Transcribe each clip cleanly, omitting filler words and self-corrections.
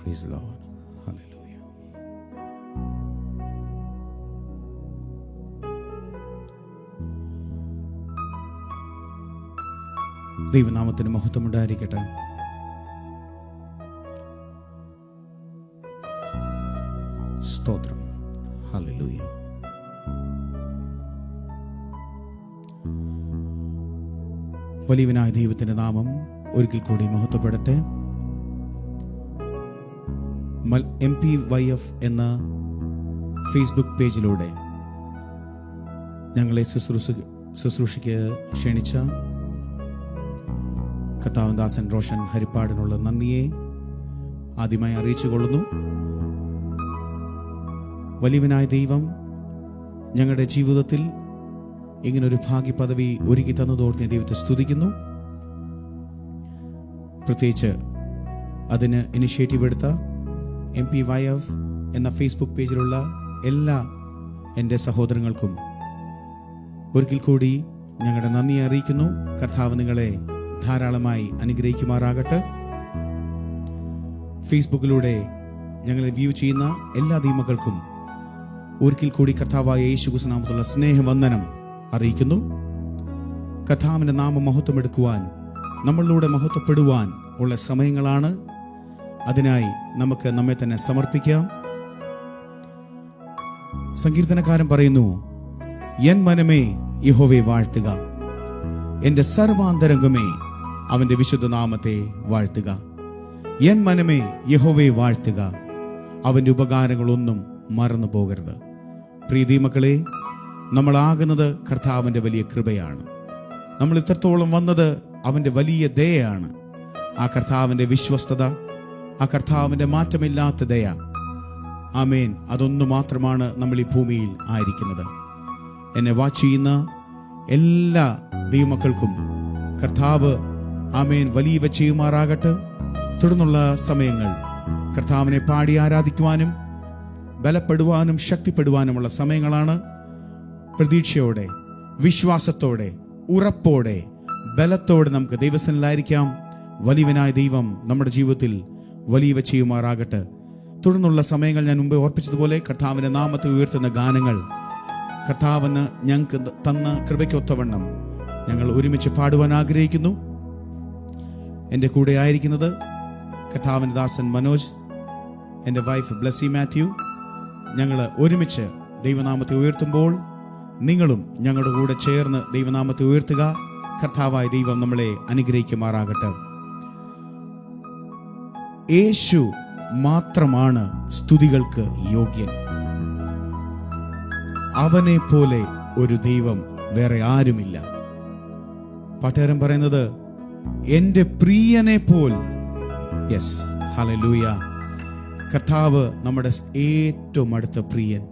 Praise the Lord. Hallelujah. ദൈവനാമത്തിന് മഹത്വം ഉണ്ടായിരിക്കട്ടെ. സ്തോത്രം. ഹല്ലേലൂയ. വലിയവനായ ദൈവത്തിന്റെ നാമം ഒരിക്കൽ കൂടി മഹത്വപ്പെടട്ടെ. MPYF എന്ന ഫേസ്ബുക്ക് പേജിലൂടെ ഞങ്ങളെ ശുശ്രൂഷയ്ക്ക് ക്ഷണിച്ച കർത്താവ് ദാസൻ റോഷൻ ഹരിപ്പാടിനുള്ള നന്ദിയെ ആദ്യമായി അറിയിച്ചു കൊള്ളുന്നു. വലിയവനായ ദൈവം ഞങ്ങളുടെ ജീവിതത്തിൽ ഇങ്ങനൊരു ഭാഗ്യ പദവി ഒരുക്കി തന്നതോർത്ത് ദൈവത്തെ സ്തുതിക്കുന്നു. പ്രത്യേകിച്ച് അതിന് ഇനിഷ്യേറ്റീവ് എടുത്ത MPYF എന്ന ഫേസ്ബുക്ക് പേജിലുള്ള എല്ലാ എൻ്റെ സഹോദരങ്ങൾക്കും ഒരിക്കൽ കൂടി ഞങ്ങളുടെ നന്ദി അറിയിക്കുന്നു. കർത്താവ് നിങ്ങളെ ധാരാളമായി അനുഗ്രഹിക്കുമാറാകട്ടെ. ഫേസ്ബുക്കിലൂടെ ഞങ്ങളെ വ്യൂ ചെയ്യുന്ന എല്ലാ ദൈവമക്കൾക്കും ഒരിക്കൽ കൂടി കർത്താവായ യേശുക്രിസ്തു നാമത്തിലുള്ള സ്നേഹവന്ദനം അറിയിക്കുന്നു. കർത്താവിൻ്റെ നാമം മഹത്വമെടുക്കുവാൻ, നമ്മളിലൂടെ മഹത്വപ്പെടുവാൻ ഉള്ള സമയങ്ങളാണ്. അതിനായി നമുക്ക് നമ്മെ തന്നെ സമർപ്പിക്കാം. സങ്കീർത്തനക്കാരൻ പറയുന്നു, എൻ മനമേ യഹോവയെ വാഴ്ത്തുക, എൻ്റെ സർവാന്തരംഗമേ അവൻ്റെ വിശുദ്ധ നാമത്തെ വാഴ്ത്തുക. എൻ മനമേ യഹോവയെ വാഴ്ത്തുക, അവൻ്റെ ഉപകാരങ്ങളൊന്നും മറന്നു പോകരുത്. പ്രിയ മക്കളെ, നമ്മളാകുന്നത് കർത്താവിൻ്റെ വലിയ കൃപയാണ്. നമ്മൾ ഇത്രത്തോളം വന്നത് അവൻ്റെ വലിയ ദയയാണ്. ആ കർത്താവിൻ്റെ വിശ്വസ്തത, ആ കർത്താവിൻ്റെ മാറ്റമില്ലാത്ത ദയ, ആമേൻ, അതൊന്നു മാത്രമാണ് നമ്മൾ ഈ ഭൂമിയിൽ ആയിരിക്കുന്നത്. എന്നെ വാച്ച് ചെയ്യുന്ന എല്ലാ ദൈവമക്കൾക്കും കർത്താവ് ആമേൻ വലിയവ ചെയ്യുമാറാകട്ടെ. തുടർന്നുള്ള സമയങ്ങൾ കർത്താവിനെ പാടി ആരാധിക്കുവാനും ബലപ്പെടുവാനും ശക്തിപ്പെടുവാനുമുള്ള സമയങ്ങളാണ്. പ്രതീക്ഷയോടെ, വിശ്വാസത്തോടെ, ഉറപ്പോടെ, ബലത്തോടെ നമുക്ക് ദൈവസന്നിധിയിലായിരിക്കാം. വലിയവനായ ദൈവം നമ്മുടെ ജീവിതത്തിൽ വലിയവ ചെയ്യുമാറാകട്ടെ. തുടർന്നുള്ള സമയങ്ങൾ ഞാൻ മുമ്പേ ഓർപ്പിച്ചതുപോലെ കർത്താവിൻ്റെ നാമത്തെ ഉയർത്തുന്ന ഗാനങ്ങൾ കർത്താവിന് ഞങ്ങൾക്ക് തന്ന കൃപയ്ക്കൊത്തവണ്ണം ഞങ്ങൾ ഒരുമിച്ച് പാടുവാൻ ആഗ്രഹിക്കുന്നു. എൻ്റെ കൂടെ ആയിരിക്കുന്നത് കർത്താവിൻ്റെ ദാസൻ മനോജ്, എൻ്റെ വൈഫ് ബ്ലസ്സി മാത്യു. ഞങ്ങൾ ഒരുമിച്ച് ദൈവനാമത്തെ ഉയർത്തുമ്പോൾ നിങ്ങളും ഞങ്ങളുടെ കൂടെ ചേർന്ന് ദൈവനാമത്തെ ഉയർത്തുക. കർത്താവായ ദൈവം നമ്മളെ അനുഗ്രഹിക്കുമാറാകട്ടെ. യേശു മാത്രമാണ് സ്തുതികൾക്ക് യോഗ്യൻ. അവനെ പോലെ ഒരു ദൈവം വേറെ ആരുമില്ല. പാട്ടുകാരൻ പറയുന്നത്, എൻ്റെ പ്രിയനെ പോൽ. Yes, hallelujah. കർത്താവ് നമ്മുടെ ഏറ്റവും അടുത്ത പ്രിയൻ.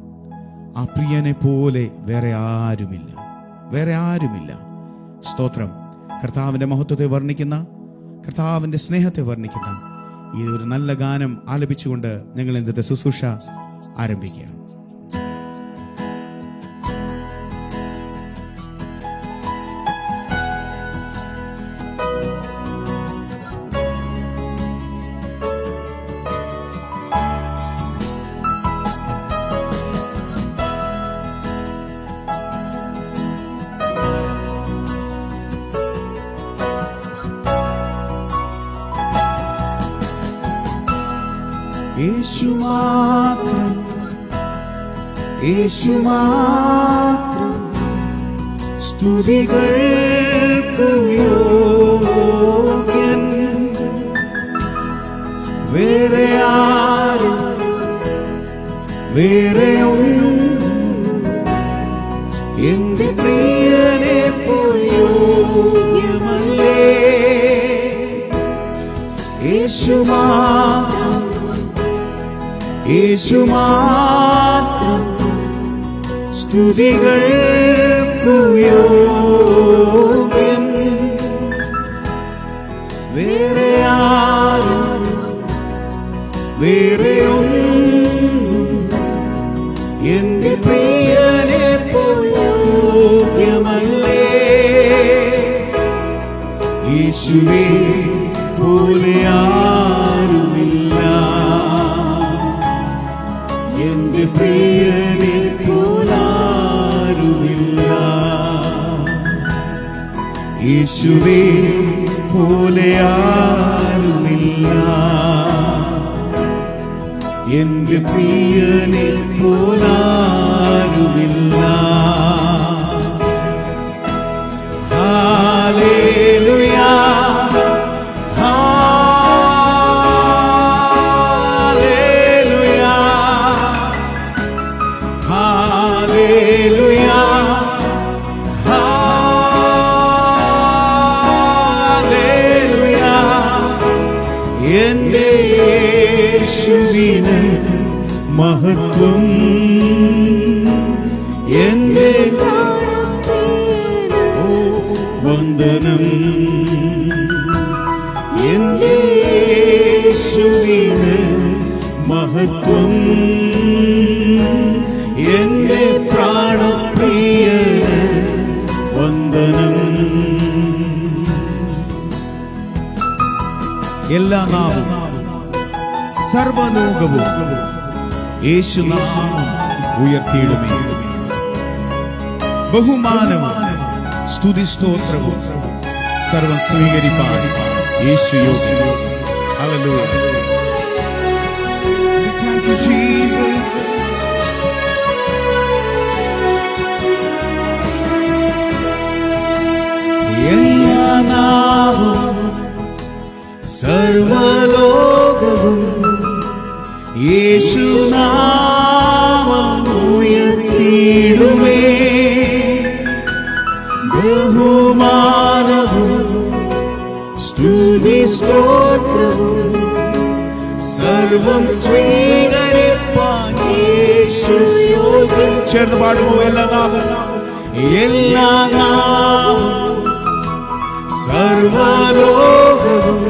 ആ പ്രിയനെ പോലെ വേറെ ആരുമില്ല, വേറെ ആരുമില്ല. സ്തോത്രം. കർത്താവിൻ്റെ മഹത്വത്തെ വർണ്ണിക്കുന്ന, കർത്താവിൻ്റെ സ്നേഹത്തെ വർണ്ണിക്കുന്ന ഈ ഒരു നല്ല ഗാനം ആലപിച്ചുകൊണ്ട് ഞങ്ങൾ ഇന്നത്തെ ശുശ്രൂഷ ആരംഭിക്കുക. യേശു മാത്രം, യേശു മാത്രം സ്തുതികൾക്കു യോഗ്യൻ. വേറെ ആരും വേറെയൊന്നും എൻ്റെ പ്രിയനെ പോൽ യോഗ്യമല്ലേ. യേശു മാത്രം, യേശു മാത്രം സ്തുതികൾക്കു യോഗ്യൻ. വേറെ ആരും വേറെയൊന്നും എൻ്റെ പ്രിയനെ പോൽ യോഗ്യമല്ലേ. യേശുവേ പോലെ ആരുമില്ല. യേശുവേ പോലെ ആരുമില്ല, എന്റെ പ്രിയനെ പോലാരുമില്ല. Hallelujah, hallelujah, hallelujah, hallelujah. എന്റെ യേശുവിന് മഹത്വം, എന്റെ വന്ദനം. എന്റെ യേശുവിന് മഹത്വം, എന്റെ പ്രാണപ്രിയന് വന്ദനം. എല്ലാ നാമവും സർവലോകവും യേശുനാമം ഉയർത്തിയിടുമേ. ബഹുമാനവും സ്തുതിസ്തോത്രവും സർവം സ്വീകരിപ്പാൻ യേശു യോഗ്യൻ. ഹല്ലേലൂയ. Thank you, Jesus. എല്ലാ നാമവും സർവലോകവും യേശുനാമം ഉയർത്തിയിടുമേ. ബഹുമാനവും സ്തുതിസ്തോത്രവും സർവം സ്വീകരിപ്പാൻ യേശു യോഗ്യൻ. ചേർന്ന് പാടുമോ? എല്ലാ നാമവും, എല്ലാ നാമവും സർവലോകവും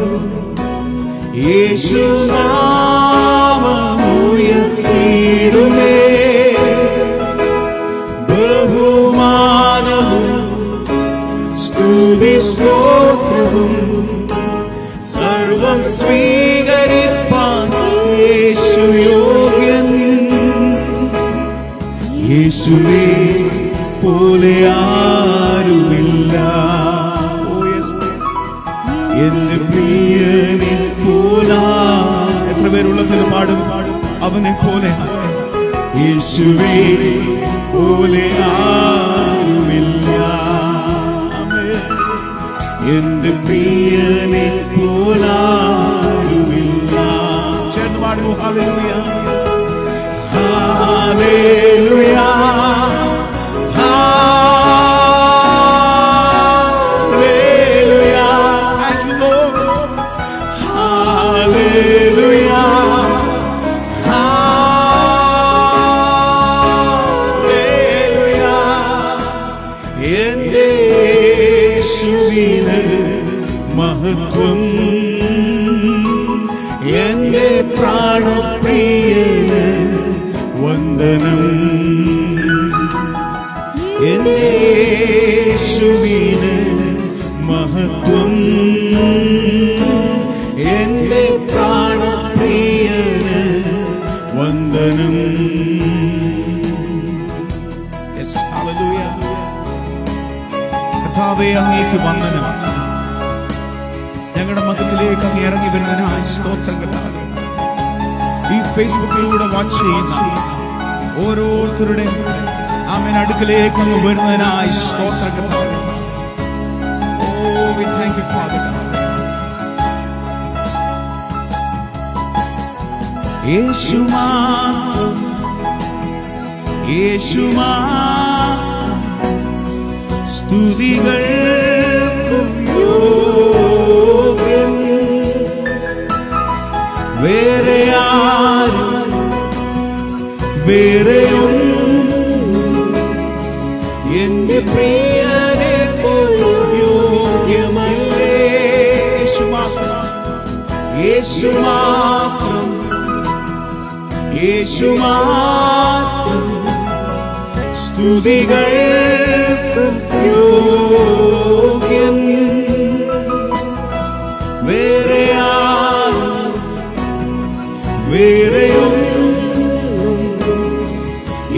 യേശുനാമം ഉയർത്തിയിടുമേ. ബഹുമാനവും സ്തുതിസ്തോത്രവും സർവം സ്വീകരിപ്പാൻ യേശു യോഗ്യൻ. യേശുവേ പോലെ ആരുമില്ല, എന്റെ പ്രിയനെ പോലാ. എത്ര പേരുള്ളതിൽ പാടും അവനെ പോലെ. യേശുവേ പോലെ ആരുമില്ല, എന്റെ പ്രിയനെ പോലാരുമില്ല. ചേർന്ന് പാടുമോ? Hallelujah, hallelujah, hallelujah. Thank you, Lord. Hallelujah, hallelujah. എന്റെ യേശുവിന് മഹത്വം, എന്റെ പ്രാണപ്രിയന് വന്ദനം. എന്റെ യേശുവിന് മഹത്വം, എന്റെ പ്രാണപ്രിയന് വന്ദനം. Yes, hallelujah. കർത്താവേ, അങ്ങേക്ക് വന്ദനം. ഞങ്ങളുടെ മതത്തിലേക്ക് അങ്ങ് ഇറങ്ങി വരുന്നതിനായി സ്തോത്രങ്ങൾ. ഈ ഫേസ്ബുക്കിലൂടെ വാച്ച് ചെയ്യുന്ന ഓരോരുത്തരുടെ ആമേൻ അടുക്കലേക്ക് അങ്ങ് വരുന്നതിനായി സ്തോത്രങ്ങൾ. Oh, we thank you, Father God. യേശുമാ, യേശുമാ സ്തുതികൾക്കു യോഗ്യൻ. വേറെ ആരും വേറെയും എന്റെ പ്രിയനെ പോലും യോഗ്യമല്ലേ. യേശുമാത്രം, യേശുമാത്രം സ്തുതികൾക്കു യോഗ്യൻ. വേറെ ആരും വേറെയും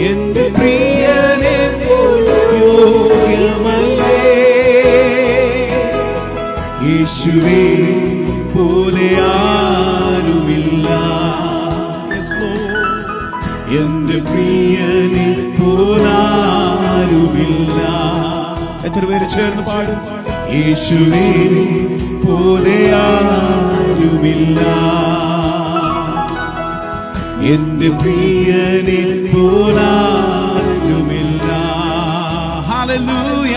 എന്റെ പ്രിയനെ പോലും യോഗ്യമല്ലേ. യേശുവേ പോലെ ആരുമില്ല. എന്റെ പ്രിയനെ പോലാരുമില്ല. എത്ര പേര് ചേർന്ന് പാടും? യേശുവേ പോലെ ആരുമില്ല, എന്റെ പ്രിയനെ പോലാരുമില്ല. ഹല്ലേലൂയ,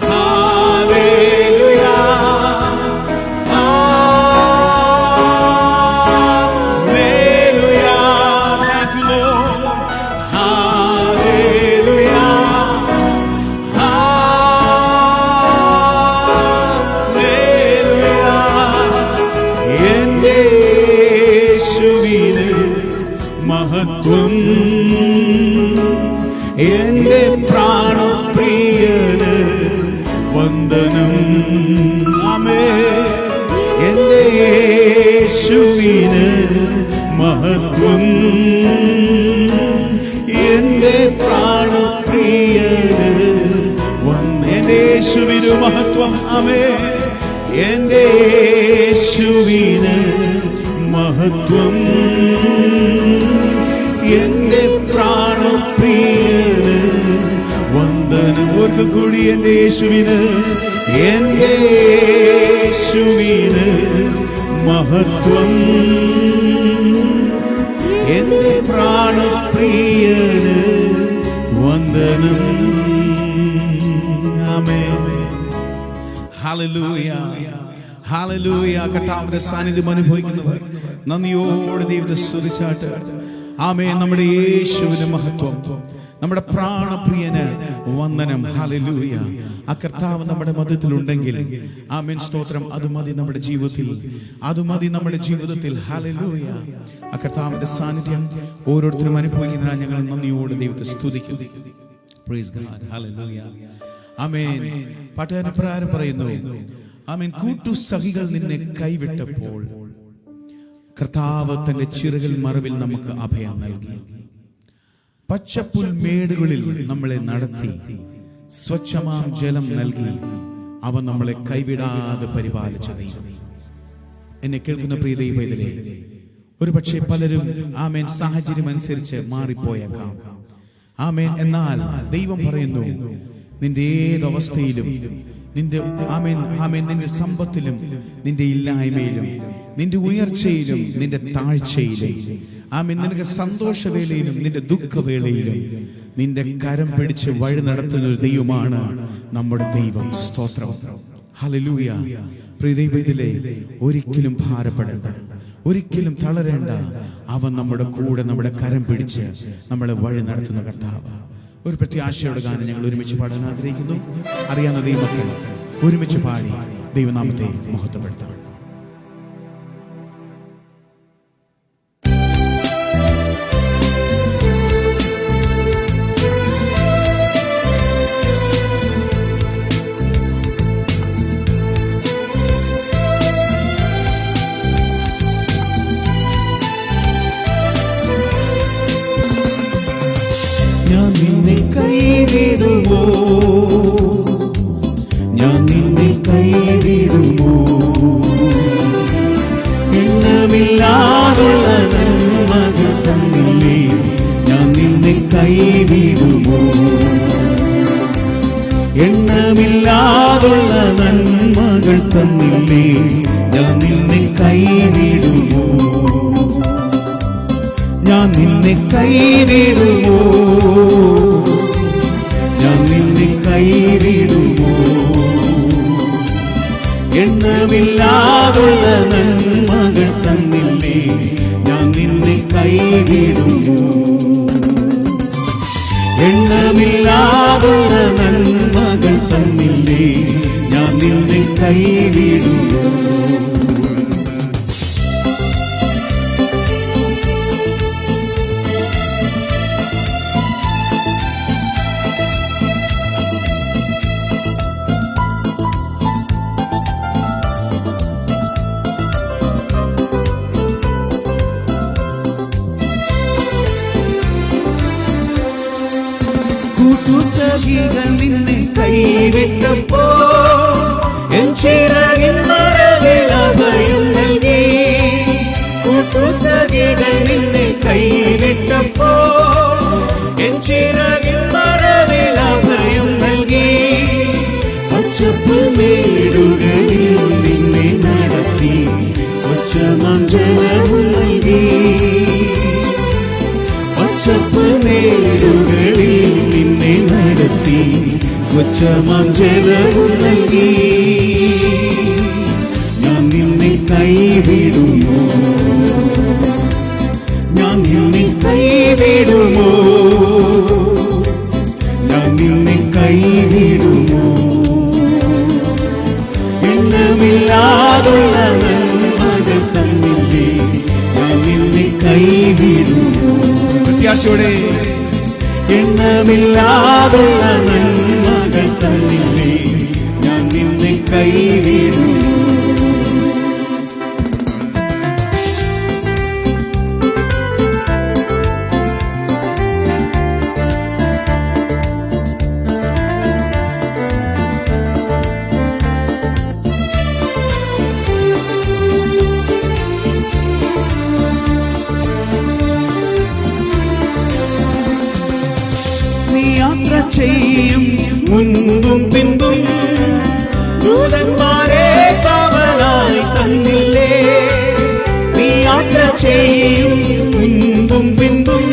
ഹല്ലേലൂയ, മഹത്വം എന്റെ പ്രാണപ്രിയന് വന്ദനം. ആമേൻ. എന്റെ യേശുവിന് മഹത്വം, എന്റെ പ്രാണപ്രിയന് എന്റെ യേശുവിന് മഹത്വം. ആമേൻ. എന്റെ യേശുവിന് മഹത്വം, എന്റെ പ്രാണപ്രിയന് വന്ദനം. ഒരിക്കൽ കൂടി എന്റെ യേശുവിന്, എന്റെ യേശുവിന് മഹത്വം, എന്റെ പ്രാണപ്രിയന് വന്ദനം. ആമേൻ. Hallelujah, hallelujah. കർത്താവിന്റെ സാന്നിധ്യം അനുഭവിക്കുന്നവർ നന്ദിയോടെ ദൈവത്തെ സ്തുതിച്ചാട്ട്. ആമേൻ. നമ്മുടെ യേശുവിന്റെ മഹത്വം, നമ്മുടെ പ്രാണപ്രിയന് വന്ദനം. ഹല്ലേലൂയ. ആ കർത്താവ് നമ്മുടെ മധ്യത്തിലുണ്ടെങ്കിൽ ആമേൻ, സ്തോത്രം. അത് മതി നമ്മുടെ ജീവിതത്തിൽ, അത് മതി നമ്മുടെ ജീവിതത്തിൽ. ഹല്ലേലൂയ. ആ കർത്താവിന്റെ സാന്നിധ്യം ഓരോരുത്തരും അനുഭവിക്കുന്നതിനാൽ ഞങ്ങൾ നന്ദിയോടെ ദൈവത്തെ സ്തുതിക്കും. Praise God. ഹല്ലേലൂയ. ആമേൻ. പാട്ടുകാരൻ പ്രകാരം പറയുന്നു, ആമേൻ, കൂട്ടുസഖികൾ നിന്നെ കൈവിട്ടപ്പോൾ കർത്താവ് തന്റെ ചിറകിൻ മറവിൽ നമുക്ക് അഭയം നൽകി. പച്ചപ്പുൽമേടുകളിൽ നമ്മളെ നടത്തി, സ്വച്ഛമാം ജലം നൽകി. അവൻ നമ്മളെ കൈവിടാതെ പരിപാലിച്ച ദൈവം. എന്നെ കേൾക്കുന്ന പ്രിയ ദൈവത്തിലെ, ഒരുപക്ഷെ പലരും ആമേൻ സാഹചര്യം അനുസരിച്ച് മാറിപ്പോയേക്കാം. ആമേൻ. എന്നാൽ ദൈവം പറയുന്നു, നിന്റെ ഏതവസ്ഥയിലും, നിന്റെ ആമേൻ ആമേൻ നിന്റെ സമ്പത്തിലും, നിന്റെ ഇല്ലായ്മയിലും, നിന്റെ ഉയർച്ചയിലും, നിന്റെ താഴ്ചയിലും, ആമേൻ നിനക്ക് സന്തോഷവേളയിലും, നിന്റെ ദുഃഖവേളയിലും നിന്റെ കരം പിടിച്ച് വഴി നടത്തുന്ന ഒരു ദൈവമാണ് നമ്മുടെ ദൈവം. സ്തോത്രം. ഹല്ലേലൂയ. പ്രിയ ദൈവത്തിലെ, ഒരിക്കലും ഭാരപ്പെടേണ്ട, ഒരിക്കലും തളരേണ്ട. അവൻ നമ്മുടെ കൂടെ, നമ്മുടെ കരം പിടിച്ച് നമ്മളെ വഴി നടത്തുന്ന കർത്താവ്. ഒരു പ്രത്യാശയുടെ ഗാനം ഞങ്ങൾ ഒരുമിച്ച് പാടാൻ ആഗ്രഹിക്കുന്നു. അറിയാവുന്ന ദൈവമക്കൾ ഒരുമിച്ച് പാടി ദൈവനാമത്തെ മഹത്വപ്പെടുത്തണം. ഞാൻ നിന്നെ കൈവിടുമോ, ഞാൻ നിന്നെ കൈവിടുമോ, എണ്ണമില്ലാതുള്ള നന്മകൾ തന്നില്ലേ, ഞാൻ നിന്നെ കൈവിടുമോ, എണ്ണമില്ലാതുള്ള നന്മകൾ തന്നില്ലേ, ഞാൻ നിന്നെ കൈവിടുമോ, ഞാൻ നിന്നെ കൈവിടുമോ, ഞാൻ നിന്നെ കൈവിടുമോ, എണ്ണമില്ലാതുള്ള നന്മകൾ തന്നില്ലേ, ഞാൻ നിന്നെ കൈവിടുമോ, എണ്ണമില്ലാതുള്ള നന്മകൾ തന്നില്ലേ, ഞാൻ നിന്നെ കൈവിടുമോ. കൂട്ടുസഖികൾ നിന്നെ കൈവിട്ടപ്പോൾ എൻ ചിറകിൻ മറവിൽ അഭയം നൽകി. കൂട്ടുസഖികൾ നിന്നെ കൈവിട്ടപ്പോൾ എൻ ചിറകിൻ മറവിൽ അഭയം നൽകി. പച്ചപ്പുൽമേടുകളിൽ നിന്നെ നടത്തി സ്വച്ഛമാം ജലവും നൽകി. പച്ചപ്പുൽമേടുകളിൽ നിന്നെ നടത്തി സ്വച്ഛമാം ജലവും നൽകി. ഞാൻ നിന്നെ കൈവിടുമോ? ഞാൻ നിന്നെ കൈവിടുമോ? ഞാൻ നിന്നെ കൈവിടുമോ? എണ്ണമില്ലാതുള്ള നന്മകൾ തന്നില്ലേ, ഞാൻ നിന്നെ കൈവിടുമോ? പ്രത്യാശയോടെ എണ്ണമില്ലാതുള്ള നന്മകൾ തന്നില്ലേ, ഞാൻ നിന്നെ കൈവിടുമോ? യാത്ര ചെയ്യും മുൻപും പിൻപും ദൂതന്മാരെ കാവലായി തന്നില്ലേ. നീ യാത്ര ചെയ്യും മുൻപും പിൻപും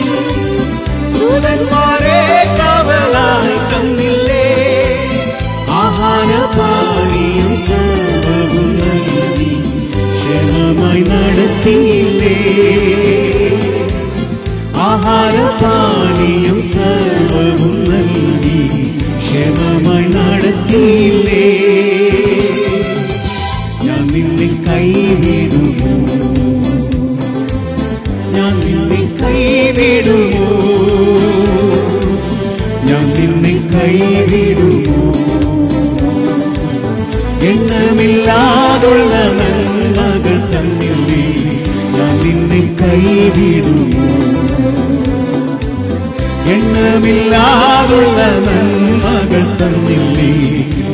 ദൂതന്മാരെ കാവലായി തന്നില്ലേ. ആഹാരപാനീയം സർവ്വവും നൽകി ക്ഷേമമായി നടത്തിയില്ലേ. ആഹാരപാനീയം സർവ്വവും നൽകി ക്ഷേമമായി നടത്തിയില്ലേ. ഞാൻ നിന്നെ കൈവിടുമോ? ഞാൻ നിന്നെ കൈവിടുമോ? ഞാൻ നിന്നെ കൈവിടുമോ? എണ്ണമില്ലാതുള്ള നന്മകൾ തന്നില്ലേ, ഞാൻ നിന്നെ കൈവിടുമോ? എണ്ണമില്ലാതുള്ള നന്മകൾ തന്നില്ലേ,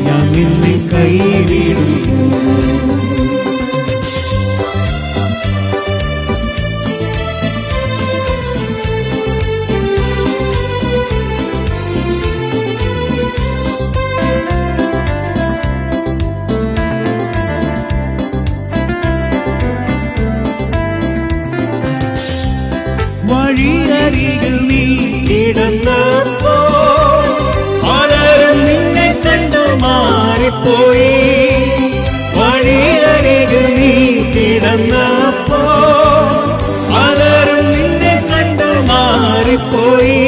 ഞാൻ നിന്നെ കൈവിടുമോ? വഴിയരികിൽ നീ കിടന്നപ്പോൾ പലരും നിന്നെ കണ്ടു മാറിപ്പോയി. വഴിയരികിൽ നീ കിടന്നപ്പോൾ പലരും നിന്നെ കണ്ടു മാറിപ്പോയി.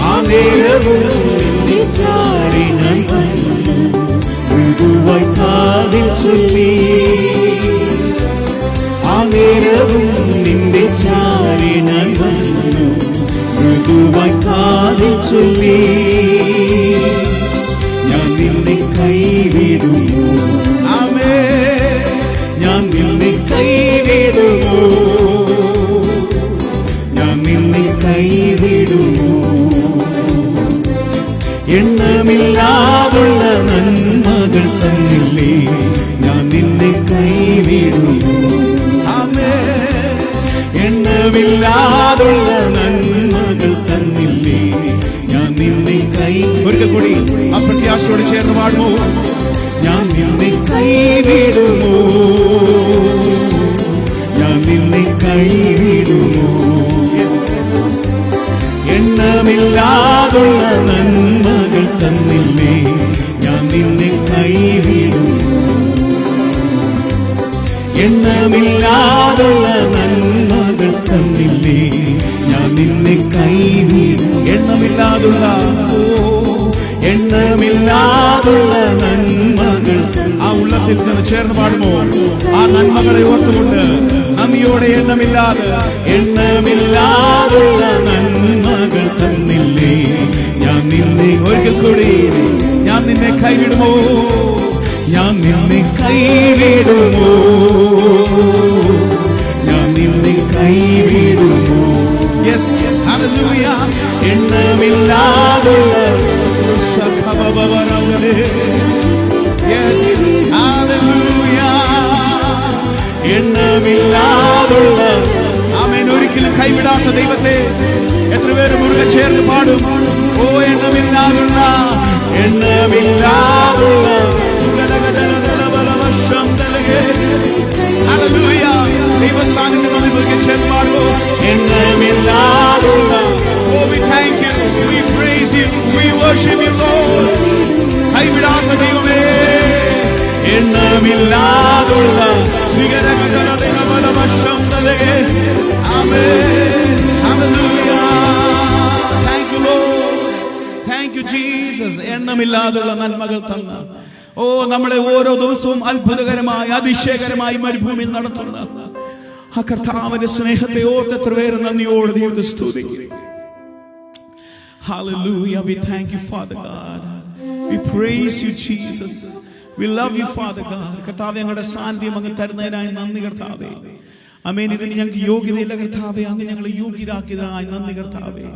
ആ നേരവും നിന്നെ ചാരി ഞാൻ വന്നു മൃദുവായി കാതിൽ ചൊല്ലി. ആ നേരവും നിന്റെ ചാരി ഞാൻ വന്നു മൃദുവായി കാതിൽ ചൊല്ലി. ഞാൻ നിന്നെ കൈവിടുമോ? ആമേൻ. ഞാൻ നിന്നെ കൈവിടുമോ? ഞാൻ നിന്നെ കൈവിടുമോ? എണ്ണമില്ലാതുള്ള നന്മകൾ തന്നില്ലേ, ഞാൻ നിന്നെ കൈവിടുമോ? ആമേൻ. എണ്ണമില്ലാതുള്ള നന്മകൾ തന്നില്ലേ, ഞാൻ നിന്നെ ഒരിക്കൽ കൂടി ആ പ്രത്യാശയോട് ചേർന്ന് പാടുമോ? ഞാൻ നിന്നെ കൈവിടുമോ? ഞാൻ നിന്നെ കൈവിടുമോ? എണ്ണമില്ലാതുള്ള നന്മകൾ തന്നില്ലേ, ഞാൻ നിന്നെ കൈവിടുമോ? എണ്ണമില്ലാതുള്ള നന്മകൾ തന്നില്ലേ, ഞാൻ നിന്നെ കൈവിടും. എണ്ണമില്ലാതുള്ള നന്മകൾ ആ ഉള്ളത്തിൽ നിന്ന് ചേർന്ന് പാടുമോ? ആ നന്മകളെ ഓർത്തുകൊണ്ട് നന്ദിയോടെ എണ്ണമില്ലാതുള്ള നന്മകൾ തന്നില്ലേ, ഞാൻ നിന്നെ ഒരിക്കൽ കൂടി ഞാൻ നിന്നെ കൈവിടുമോ? ഞാൻ നിന്നെ കൈവിടുമോ? ഞാൻ നിന്നെ കൈവിടുമോ? Yes, hallelujah. എണ്ണമില്ലാതുള്ള യെസ് ദൈവത്തെ എത്ര പേര് മുറുകെ ചേർന്ന് പാടും? ഓ എണ്ണമില്ലാതുള്ള ദൈവസ്ഥാനത്ത് മുറുകെ ചേർന്ന് പാടുമോ? എണ്ണമില്ലാതുള്ള. Oh, we thank you, we praise you, we worship you, Lord. കൈവിടാത്ത ദൈവമേ, എണ്ണമില്ലാതുള്ള amen. Hallelujah. Thank you, Lord. Thank you, Jesus. എണ്ണമില്ലാതുള്ള നന്മകൾ തന്ന നമ്മളെ ഓരോ ദിവസവും അത്ഭുതകരമായി അതിശയകരമായി മരുഭൂമിയിൽ നടത്തുന്ന ആ കർത്താവിന്റെ സ്നേഹത്തെ ഓർത്ത് എത്ര പേര് നന്ദിയോടെ ദൈവത്തെ സ്തുതിക്കും. Hallelujah. We thank you, Father God. We praise you, Jesus. We love you, Father God. കർത്താവേ, ഞങ്ങളുടെ സാന്നിധ്യം അങ്ങ് തരുന്നതിനായി നന്ദി കർത്താവേ. ആമേൻ. ഇതിന് ഞങ്ങൾക്ക് യോഗ്യതയില്ല കർത്താവേ, അങ്ങ് ഞങ്ങളെ യോഗ്യരാക്കിയതിനായി നന്ദി കർത്താവേ.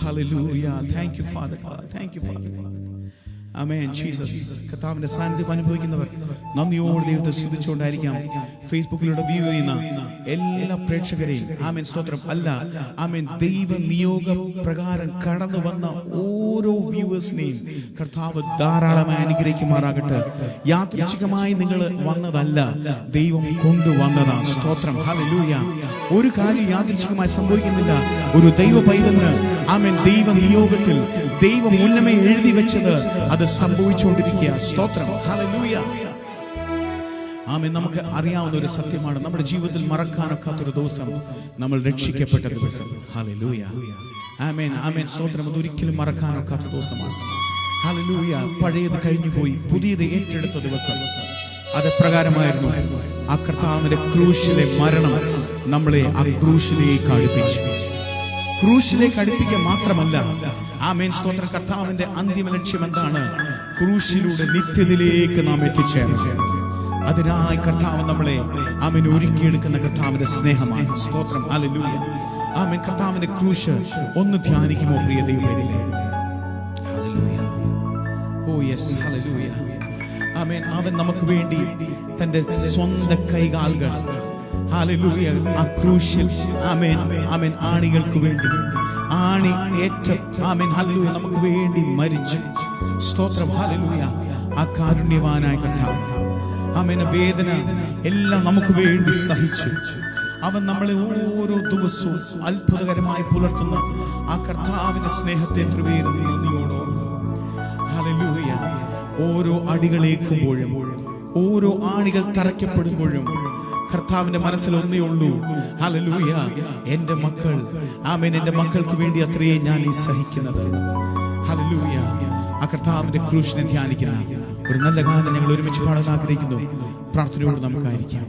Hallelujah. Thank you, Father God. Thank you, Father God. Amen. Jesus. കർത്താവിന്റെ സാന്നിധ്യം അനുഭവിക്കുന്നവർ നന്ദിയോടെ ദൈവത്തെ സ്തുതിച്ചുകൊണ്ടായിരിക്കാം. ഫേസ്ബുക്കിലൂടെ വ്യൂ ചെയ്യുന്ന എല്ലാ പ്രേക്ഷകരെയും ആമേൻ സ്തോത്രം. അല്ല ആമേൻ, ദൈവ നിയോഗ പ്രകാരം കടന്നു വന്ന ഓരോ വ്യൂവേഴ്സിനെയും കർത്താവ് ധാരാളമായി അനുഗ്രഹിക്കുമാറാകട്ടെ. യാദൃച്ഛികമായി നിങ്ങൾ വന്നതല്ല, ദൈവം കൊണ്ടുവന്നതാണ്. സ്തോത്രം. ഹല്ലേലൂയ. ഒരു കാര്യം യാദൃച്ഛികമായി സംഭവിക്കുന്നില്ല. ഒരു ദൈവ പൈതലിന് ആമേൻ ദൈവ നിയോഗത്തിൽ ദൈവം മുന്നമേ എഴുതി വെച്ചത് അത് സംഭവിച്ചുകൊണ്ടിരിക്കുക. സ്തോത്രം. ഹല്ലേലൂയ. ആമേൻ. നമുക്ക് അറിയാവുന്ന ഒരു സത്യമാണ്, നമ്മുടെ ജീവിതത്തിൽ മറക്കാനൊക്കാത്തൊരു ദിവസം നമ്മൾ രക്ഷിക്കപ്പെട്ട ദിവസം. ഹല്ലേലൂയ. ആമേൻ. ആമേൻ. സ്തോത്രം. അതൊരിക്കലും മറക്കാനൊക്കാത്ത ദിവസമാണ്. ഹല്ലേലൂയ. പഴയത് കഴിഞ്ഞുപോയി, പുതിയത് ഏറ്റെടുത്ത ദിവസം. അത് പ്രകാരമായിരുന്നു ആ കർത്താവിന്റെ ക്രൂശിലെ മരണം നമ്മളെ ആ ക്രൂശിലേക്ക് അടുപ്പിച്ചു. ക്രൂശിലേക്ക് അടുപ്പിക്കുക മാത്രമല്ല, ആമേൻ സ്തോത്രം, കർത്താവിന്റെ അന്തിമ ലക്ഷ്യം എന്താണ്? ക്രൂശിലൂടെ നിത്യതയിലേക്ക് നാം എത്തിച്ചേരണം. അതിനായി കർത്താവ് നമ്മളെ ആമേൻ ഒരുക്കിയെടുക്കുന്ന കർത്താവിന്റെ സ്നേഹമാണ്. സ്തോത്രം. ഹല്ലേലൂയ. ആമേൻ. കർത്താവിന്റെ ക്രൂശ് ഒന്ന് ധ്യാനിക്കുമോ പ്രിയ ദൈവമേ? ഹല്ലേലൂയ. Oh yes. ഹല്ലേലൂയ. ആമേൻ. അവൻ നമുക്ക് വേണ്ടി തന്റെ സ്വന്തം കൈകാലുകൾ ഹല്ലേലൂയ ആ ക്രൂശിൽ ആമേൻ ആമേൻ ആണികൾക്ക് വേണ്ടി ആണി ഏറ്റ ആമേൻ ഹല്ലേലൂയ നമുക്ക് വേണ്ടി മരിച്ചു. സ്തോത്രം. ഹല്ലേലൂയ. ആ കാരുണ്യവാനായ കർത്താവ് ആമേൻ വേദന എല്ലാം നമുക്ക് വേണ്ടി സഹിച്ചു. അവൻ നമ്മളെ ഓരോ ദിവസവും അത്ഭുതകരമായി പുലർത്തുന്ന ആ കർത്താവിന്റെ സ്നേഹത്തെ എത്രപേരും നന്ദിയോടെ ഓർക്കും. ഹല്ലേലൂയ. ഓരോ അടികളേക്കുമ്പോഴും ഓരോ ആണികൾ തറയ്ക്കപ്പെടുമ്പോഴും കർത്താവിന്റെ മനസ്സിൽ ഒന്നേ ഉള്ളൂ. ഹല്ലേലൂയ. എന്റെ മക്കൾ ആമേൻ, എന്റെ മക്കൾക്ക് വേണ്ടി അത്രയേ ഞാൻ ഈ സഹിക്കുന്നത്. ഹല്ലേലൂയ. ആ കർത്താവിന്റെ ക്രൂശിനെ ധ്യാനിക്കുന്ന ഒരു നല്ല ഗാനം ഞങ്ങൾ ഒരുമിച്ച് പാടാൻ ആഗ്രഹിക്കുന്നു. പ്രാർത്ഥനയോട് നമുക്കായിരിക്കാം.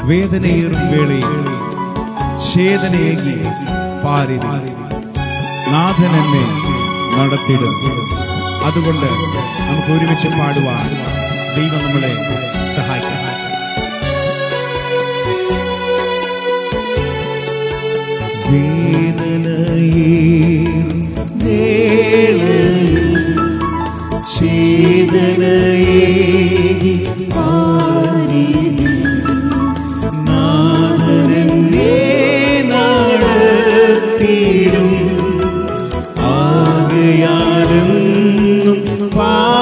വേദനയേറും വേളയിൽ ഛേദനയേകി പാരി നാഥൻ എന്നെ നടത്തിയിടും. അതുകൊണ്ട് നമുക്ക് ഒരുമിച്ച് പാടുവാൻ ദൈവം നമ്മളെ സഹായിക്കും.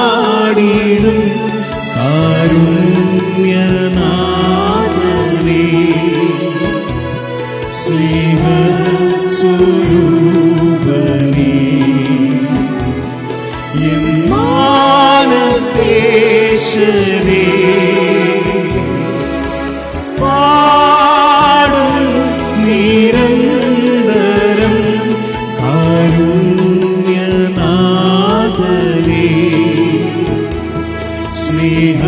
പാടിടും കാരുണ്യനാഥനേ സ്നേഹസ്വരൂപനേ എൻ മാനസേശനേ പാടും നിരന്തരം കാരുണ്യനാഥനേ സ്നേഹസ്വരൂപനേ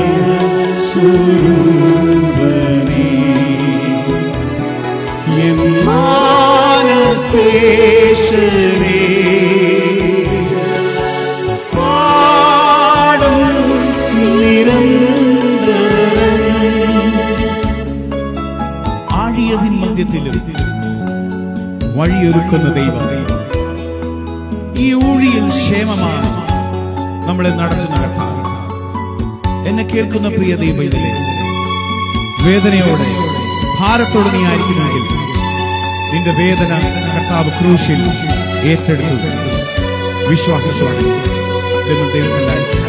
എൻ മാനസേശനേ പാടും നിരന്തരം. ആഴിയതിൻ മധ്യത്തിലും വഴിയൊരുക്കുന്ന ദൈവം ഈ ഊഴിയിൽ ക്ഷേമമായി നമ്മളെ നടത്തുന്ന കർത്താവ്. എന്നെ കേൾക്കുന്ന പ്രിയ ദൈവത്തിലെ വേദനയോടെ ഭാരത്തോടെ നീ ആയിരിക്കുന്നെങ്കിൽ നിന്റെ വേദന കർത്താവ് ക്രൂശിൽ ഏറ്റെടുത്തു വിശ്വാസത്തോടെ ദൈവത്തിലായിരിക്കും.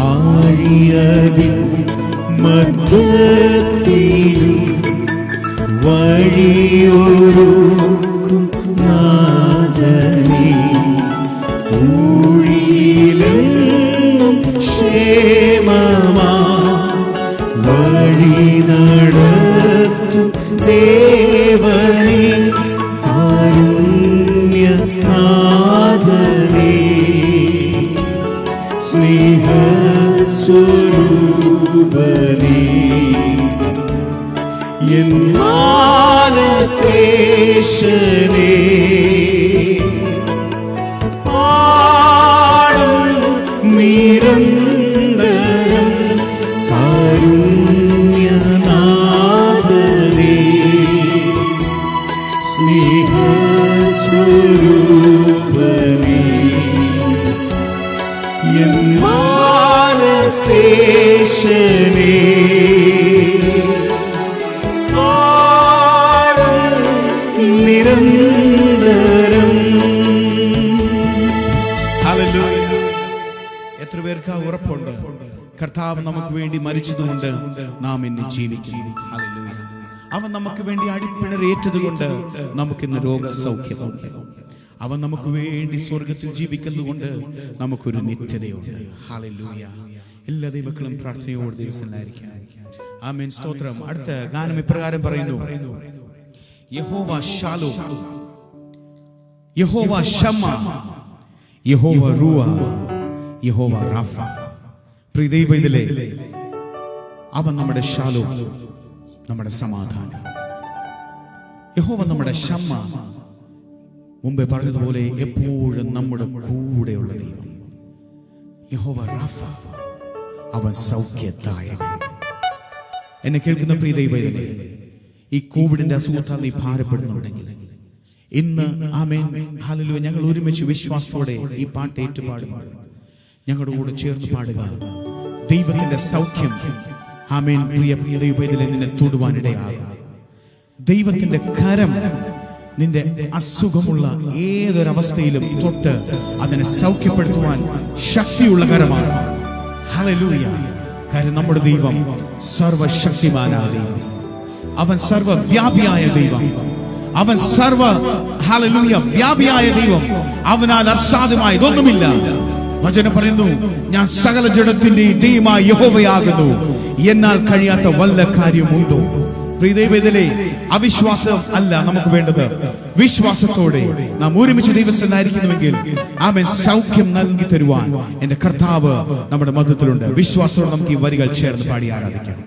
ആഴിയതിൻ മധ്യത്തിലും വഴിയൊരുക്കും നാഥനേ ഊഴിയിലെന്നും ക്ഷേമമാ വഴി നടത്തും ദേവനേ കാരുണ്യനാഥനേ സ്നേഹസ്വരൂപനേ എൻ മാനസേശനേ പാടും നിരന്തരം കാരുണ്യനാഥനേ സ്നേഹസ്വരൂപനേ എൻ മാനസേശനേ നിരന്തരം. എത്ര പേർക്ക് ഉറപ്പുണ്ട് കർത്താവ് നമുക്ക് വേണ്ടി മരിച്ചതുകൊണ്ട് നാം ഇന്ന് ജീവിക്കുന്നു? ഹല്ലേലൂയ. അവൻ നമുക്ക് വേണ്ടി അടിപ്പിണരേറ്റത് കൊണ്ട് നമുക്കിന്ന് രോഗസൗഖ്യമുണ്ട്. അവൻ നമുക്ക് വേണ്ടി സ്വർഗത്തിൽ ജീവിക്കുന്നതുകൊണ്ട് നമുക്കൊരു നിത്യതയുണ്ട്. ഹല്ലേലൂയ. എല്ലാ ദൈവമക്കളും പ്രാർത്ഥനയോട് ദിവസമായിരിക്കാം. ആമേൻ. സ്തോത്രം. അടുത്ത ഗാനം ഇപ്രകാരം പറയുന്നു: യഹോവ ശാലോം, യഹോവ ശമ്മ, യഹോവ റൂവ, യഹോവ റാഫ. പ്രിയ ദൈവത്തിലെ അവൻ നമ്മുടെ ശാലോം, നമ്മുടെ സമാധാനം. യഹോവ നമ്മുടെ ശമ്മ, മുമ്പേ പറഞ്ഞതുപോലെ എപ്പോഴും നമ്മുടെ കൂടെയുള്ള ദൈവം. യഹോവ റാഫ, അവൻ സൗഖ്യദായകൻ. എന്നെ കേൾക്കുന്ന പ്രിയ ദൈവത്തിലെ ഈ കോവിഡിന്റെ അസുഖത്താൽ നീ ഭാരപ്പെടുന്നുണ്ടെങ്കിൽ ഇന്ന് ആമേൻ ഹല്ലേലൂയ ഞങ്ങൾ ഒരുമിച്ച് വിശ്വാസത്തോടെ ഈ പാട്ട് ഏറ്റുപാടുമ്പോൾ ഞങ്ങളുടെ കൂടെ ചേർന്ന് പാടുക. ദൈവത്തിന്റെ സൗഖ്യം ആമേൻ പ്രിയ ദൈവത്തിലെ നിന്നെ തൊടുവാനിടയാകും. ദൈവത്തിന്റെ കരം നിന്റെ അസുഖമുള്ള ഏതൊരവസ്ഥയിലും തൊട്ട് അതിനെ സൗഖ്യപ്പെടുത്തുവാൻ ശക്തിയുള്ള കരമാണ്. ഹല്ലേലൂയ. കാര്യം നമ്മുടെ ദൈവം സർവശക്തിമാനായ ദൈവം, അവൻ സർവവ്യാപിയായ ദൈവം, അവൻ സർവ ഹല്ലേലൂയ വ്യാപിയായ ദൈവം. അവനാൽ അസാധ്യമായതൊന്നുമില്ല. വചനം പറയുന്നു, ഞാൻ സകല ജഡത്തിന്റെയും ദൈവമായ യഹോവയാകുന്നു, എന്നാൽ കഴിയാത്ത വല്ല കാര്യമുണ്ടോ? പ്രിയദൈവത്തിലെ അവിശ്വാസം അല്ല നമുക്ക് വേണ്ടത്, വിശ്വാസത്തോടെ നാം ഒരുമിച്ച് ദൈവസ്ഥനായിരിക്കുന്നുവെങ്കിൽ ആമേൻ സൗഖ്യം നൽകി തരുവാൻ എന്റെ കർത്താവ് നമ്മുടെ മധ്യത്തിലുണ്ട്. വിശ്വാസത്തോടെ നമുക്ക് ഈ വരികൾ ചേർന്ന് പാടി ആരാധിക്കാം.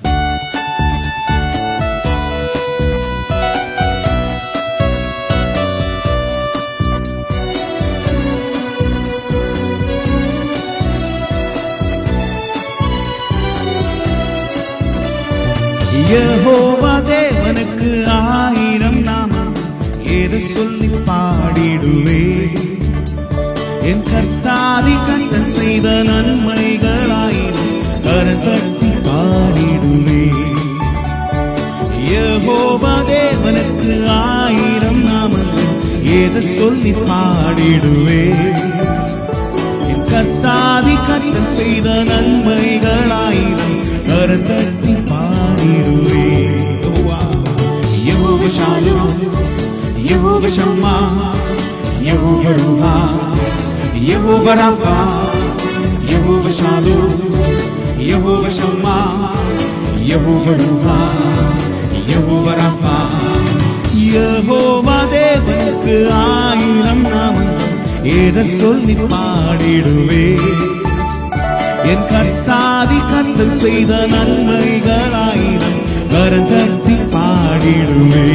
யெகோவா தேவனுக்கு 1000 நாமம், ஏது சொல்லி பாடிடுவே. என் கர்த்தாதி கர்த்தன் செய்த நன்மைகளாயிரம் கரத்தட்டி பாடிடுவே. யெகோவா தேவனுக்கு 1000 நாமம், ஏது சொல்லி பாடிடுவே. என் கர்த்தாதி கர்த்தன் செய்த நன்மைகளாயிரம் கரத்தட்டி பாடிடுவே. Jehovah Shalom, Jehovah Shammah, Jehovah ரூஹா, Jehovah Rapha, Jehovah Shalom, Jehovah Shammah, Jehovah ரூஹா, யெகோவா ராஃபா. யெகோவா தேவனுக்கு 1000 நாமம், ஏத சொல்லி பாடிடுவே. என் கர்த்தாதி கர்த்தர் செய்த நன்மைகளாயிரம் கரத்தட்டி பாடிடுவே.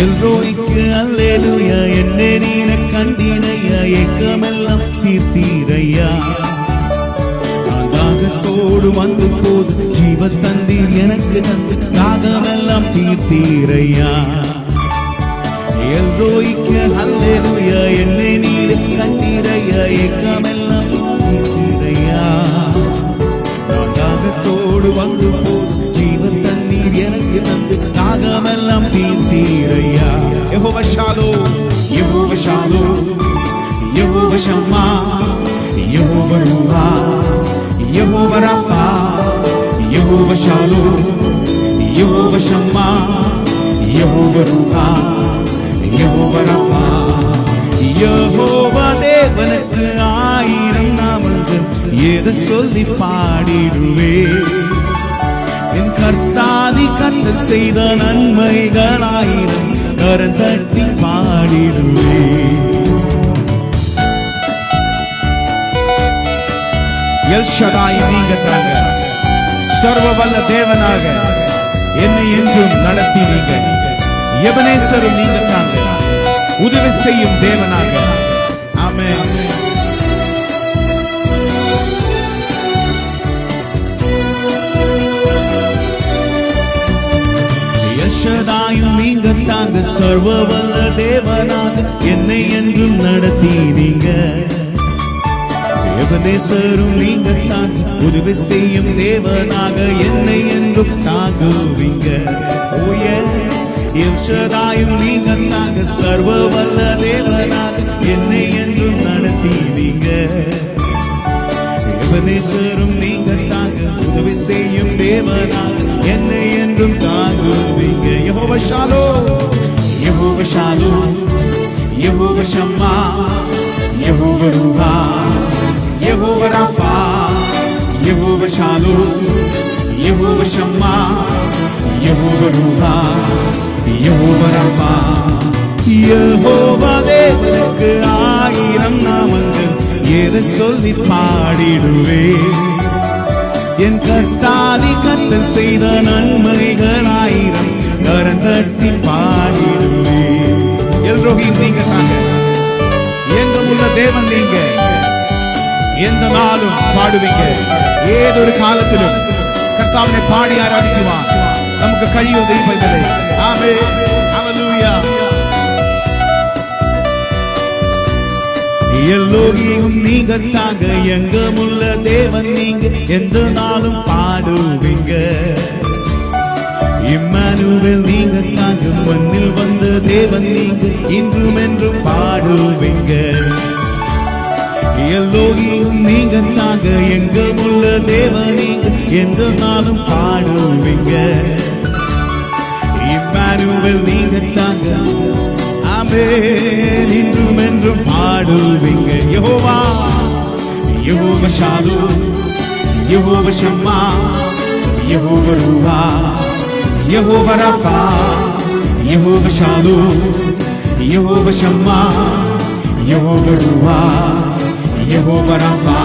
எல்ரோய்க்கு அல்லேலூயா, என்னை நீன கண்டினையா, ஏக்கமெல்லாம் தீர்த்தீரையா. தாகத்தோடு வந்து போது ஜீவ தந்தீர் எனக்கு தந்து, தாகமெல்லாம் தீர்த்தீரையா. எல்ரோய்க்கு அல்லேலூயா, என்னை நீன கண்டிரையா, ஏக்கமெல்லாம் தீர்த்தீரையா. தாகத்தோடு வந்து போது ஜீவ தண்ணீர் எனக்கு தந்து, தாகமெல்லாம் தீர்த்தீரையா. Jehovah Shalom, Jehovah Shalom, Jehovah Shammah, Jehovah ரூஹா, Jehovah Rapha, Jehovah Shalom, Jehovah Shammah, Jehovah ரூஹா, யெகோவா ராஃபா. யெகோவா தேவனுக்கு 1000 நாமங்கள், ஏத சொல்லி பாடிடுவே. என் கர்த்தாதி கர்த்தர் செய்த நன்மைகளாயிரம் கரத்தட்டி பாடிடுவே. எல் ஷதாய் நீங்க தாங்க, சர்வ வல்ல தேவனாக என்னை என்றும் நடத்தினீங்க. எபனேசரும் நீங்க தாங்க, உதவி செய்யும் தேவனாக. ஆமென். யெஷதாயும் நீங்க தாங்க, சர்வ வல்ல தேவனாக என்னை என்றும் நடத்தினீங்க. எபனேசரும் நீங்க தாங்க, உதவி செய்யும் தேவனாக என்னை என்றும் தாங்குவீங்க. ஓ எஸ், யெஷதாயும் நீங்க தாங்க, சர்வ வல்ல தேவனாக என்னை என்றும் நடத்தினீங்க. எபனேசரும் நீங்க தாங்க, உதவி செய்யும் தேவனாக என்னை என்றும் தாங்குவீங்க. Jehovah Shalom, Jehovah Shalom, Jehovah Shammah, Jehovah ரூஹா, Jehovah Rapha, Jehovah Shalom, Jehovah Shammah, Jehovah ரூஹா, யெகோவா ராஃபா. யெகோவா தேவனுக்கு 1000 நாமங்கள், ஏத சொல்லி பாடிடுவே. என் கர்த்தாதி கர்த்தர் செய்த நன்மைகளாயிரம் கரந்தட்டி பாடிடுவே. எல்ரோஹீம் நீங்க தாங்க, என்றும் உள்ள தேவன் நீங்க. எந்த நாளும் பாடுவீங்க, ஏதொரு காலத்திலும் கர்த்தாவினை பாடி ஆராதிக்குவான். நமக்கு കഴിയും ദൈവമേ. ஆமென், ஹல்லேலூயா. எல்லோகியும் நீங்க தாங்க, எங்கமுள்ள தேவன் நீங்க, எந்த நாளும் பாடுவீங்க. இம்மானுவேல் நீங்க தாங்க, மண்ணில் வந்த தேவன் நீங்க, இன்றும் என்றும் பாடுவீங்க. எல்லோகியும் நீங்க தாங்க, எங்கமுள்ள தேவன் நீங்க, எந்த நாளும் பாடுவீங்க. இம்மானுவேல் நீங்க தாங்க, ஆமென், இன்றும் என்றும் பாடுவீங்க. Jehovah, Jehovah Shalom, Jehovah Shammah, Jehovah ரூஹா, Jehovah Rapha, Jehovah Shalom, Jehovah Shammah, Jehovah ரூஹா, யெகோவா ராஃபா.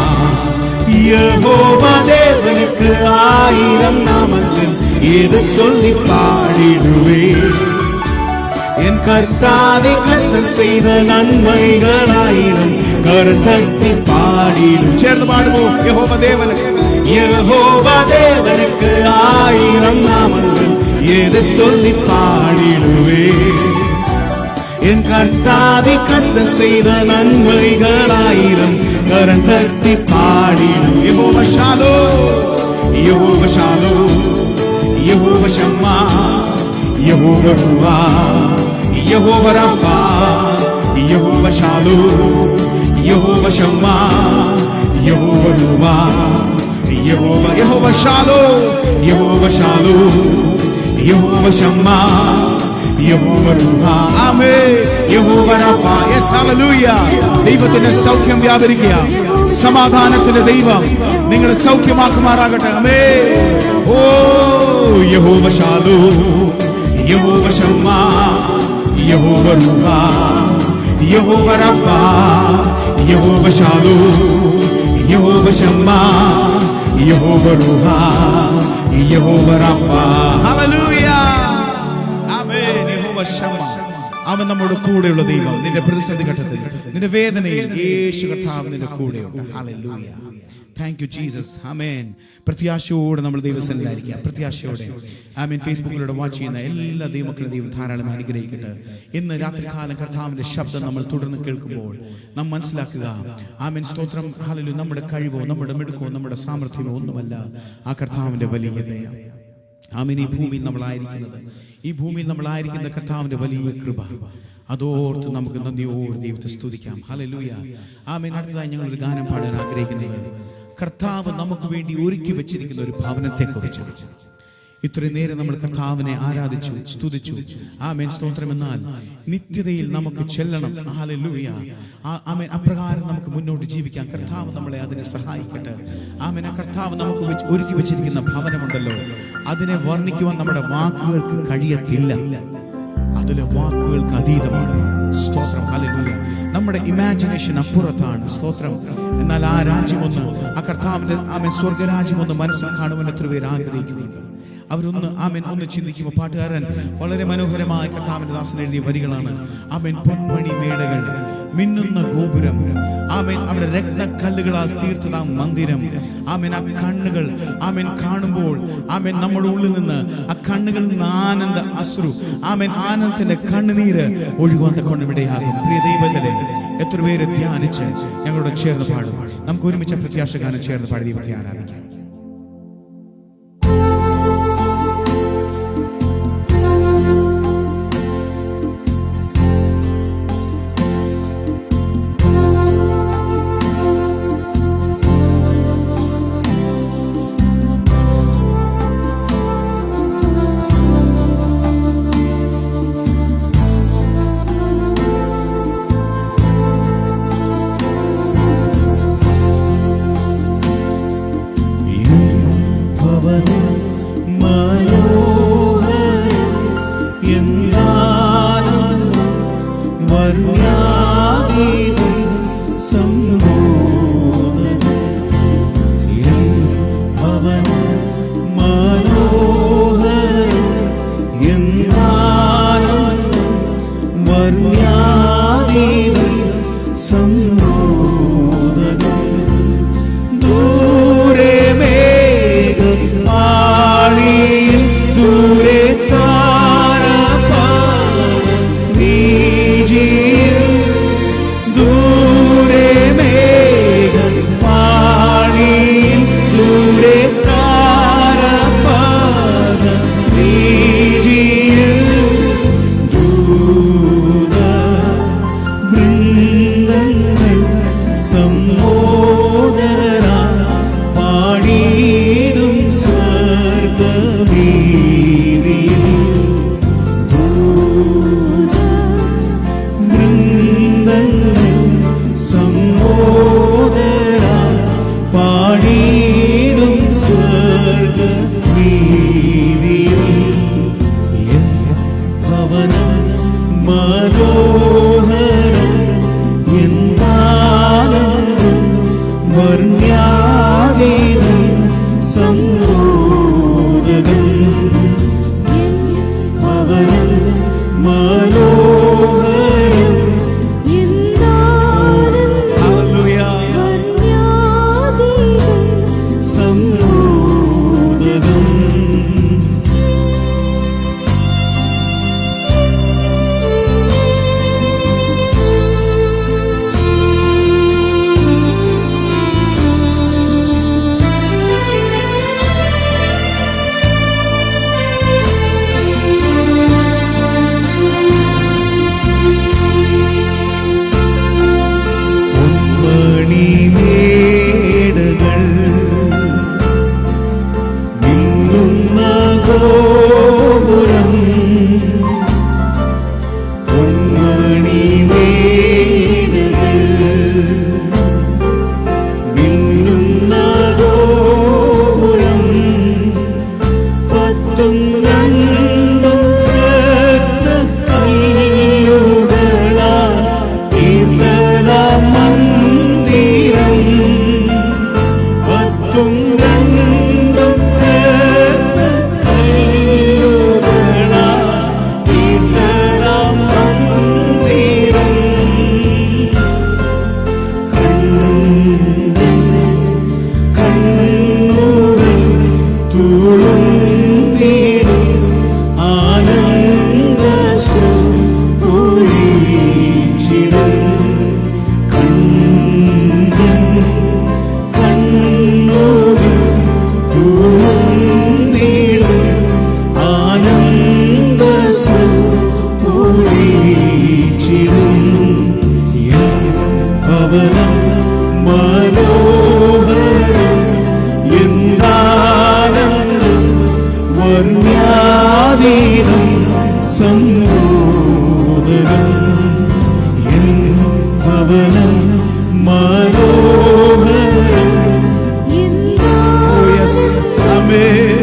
யெகோவா தேவ தேவனுக்கு ஆயிரம் நாமங்கள் ஏது சொல்லி பாடிடுவே என் கர்த்தாவே கர்த்தர் செய்த நன்மைகள் ஆயிரம் கருத்தட்டி பாடிடும் ചേർന്ന് പാടുമോ യഹോവ தேவனுக்கு ஆயிரம் நாமங்கள் ஏது சொல்லி பாடிடுவே என் கர்த்தாவே கர்த்தர் செய்த நன்மைகள் ஆயிரம் கருத்தட்டி பாடிடும் യഹോവ ഷാലോം യഹോവ ഷമ്മാ യഹോവ റുവാ യഹോവ റഫാ യഹോവ ഷാലോം യഹോവ ഷമ്മാ യഹോവ റുവാ യഹോവ ഷാലോം യഹോവ ഷമ്മാ യഹോവ റുവാ ആമേൻ യഹോവ റഫാ യെസ് ഹല്ലേലൂയ ദൈവത്തിന്റെ സൗഖ്യം വ്യാപരിക്കുക സമാധാനത്തിന്റെ ദൈവം നിങ്ങളെ സൗഖ്യമാക്കുമാറാകട്ടെ ആമേൻ ഓ യഹോവ ഷാലോം യഹോവ ഷമ്മാ യഹോവ റുവാ യഹോവ റഫാ യഹോവ ഷാലോം യഹോവ ഷമ്മാ യഹോവ റുവാ യഹോവ റഫാ ഹല്ലേലൂയ ആമേൻ യഹോവ ഷമ്മാ അവൻ നമ്മുടെ കൂടെയുള്ള ദൈവം നിന്റെ പ്രതിസന്ധി ഘട്ടത്തിൽ നിന്റെ വേദനയിൽ യേശു കർത്താവ് നിന്റെ കൂടെയുണ്ട് ഹല്ലേലൂയ താങ്ക് യു ജീസസ് ആമേൻ പ്രത്യാശയോടെ നമ്മൾ ദൈവസന്നിധിയിലായിരിക്കുക പ്രത്യാശയോടെ ആമേൻ ഫേസ്ബുക്കിലൂടെ വാച്ച് ചെയ്യുന്ന എല്ലാ ദൈവമക്കളെയും ദൈവം ധാരാളം അനുഗ്രഹിക്കട്ടെ ഇന്ന് രാത്രികാലം കർത്താവിന്റെ ശബ്ദം നമ്മൾ തുടർന്ന് കേൾക്കുമ്പോൾ നാം മനസ്സിലാക്കുക ആമേൻ സ്തോത്രം ഹല്ലേലൂയ നമ്മുടെ കഴിവോ നമ്മുടെ മിടുക്കോ നമ്മുടെ സാമർഥ്യമോ ഒന്നുമല്ല ആ കർത്താവിന്റെ വലിയ ദയ ആമേൻ ഈ ഭൂമിയിൽ നമ്മളായിരിക്കുന്ന കർത്താവിന്റെ വലിയ കൃപ അതോർത്ത് നമുക്ക് നന്ദിയോട് ദൈവത്തെ സ്തുതിക്കാം ഹല്ലേലൂയ ആമേൻ അടുത്തതായി ഞങ്ങൾ ഒരു ഗാനം പാടാൻ ആഗ്രഹിക്കുന്നത് കർത്താവ് നമുക്ക് വേണ്ടി ഒരുക്കി വെച്ചിരിക്കുന്ന ഒരു ഭവനത്തെക്കുറിച്ച് ഇത്രയും നേരം നമ്മൾ കർത്താവിനെ ആരാധിച്ചു സ്തുതിച്ചു ആമേൻ സ്തോത്രം എന്നാൽ നിത്യതയിൽ നമുക്ക് ചെല്ലണം ഹല്ലേലൂയ ആമേൻ അപ്രകാരം നമുക്ക് മുന്നോട്ട് ജീവിക്കാൻ കർത്താവ് നമ്മളെ അതിനെ സഹായിക്കട്ടെ ആമേൻ ആ കർത്താവ് നമുക്ക് ഒരുക്കി വെച്ചിരിക്കുന്ന ഭവനമുണ്ടല്ലോ അതിനെ വർണ്ണിക്കുവാൻ നമ്മുടെ വാക്കുകൾക്ക് കഴിയത്തില്ല അതിലെ വാക്കുകൾക്ക് അതീതമാണ് സ്തോത്രം ഹല്ലേലൂയ നമ്മുടെ ഇമാജിനേഷൻ അപ്പുറത്താണ് സ്തോത്രം എന്നാൽ ആ രാജ്യമൊന്ന് ആ കർത്താവിന്റെ ആമേൻ സ്വർഗരാജ്യമൊന്ന് മനസ്സിൽ കാണുവാൻ എത്ര പേര് ആഗ്രഹിക്കുന്നുണ്ട് അവരൊന്ന് ആമേൻ ഒന്ന് ചിന്തിക്കുമ്പോൾ പാട്ടുകാരൻ വളരെ മനോഹരമായ കർത്താവിന്റെ ദാസൻ എഴുതിയ വരികളാണ് ആമേൻ പൊന്മണി മേടകൾ മിന്നുന്ന ഗോപുരം ആമേൻ അവിടെ രത്നക്കല്ലുകളാൽ തീർത്തതാ മന്ദിരം ആമേൻ ആ കണ്ണുകൾ ആമേൻ കാണുമ്പോൾ ആമേൻ നമ്മുടെ ഉള്ളിൽ നിന്ന് ആ കണ്ണുകളിൽ നിന്ന് ആനന്ദ അശ്രു ആമേൻ ആനന്ദത്തിന്റെ കണ്ണുനീര് ഒഴുകുവാൻ കൊണ്ടിവിടെയാകും പ്രിയ ദൈവത്തിലെ എത്ര പേര് ധ്യാനിച്ച് ഞങ്ങളോട് ചേർന്ന് പാടും നമുക്ക് ഒരുമിച്ച് പ്രത്യാശഗാനം ചേർന്ന് പാടി ദൈവത്തെ ആരാധിക്കാം വൃന്ദങ്ങൾ ഭവനം മനോഹരം എന്താനന്ദം വർണ്യാതീതം സമ്മോദനം എൻ ഭവനം മനോഹരം. Oh yes, amen.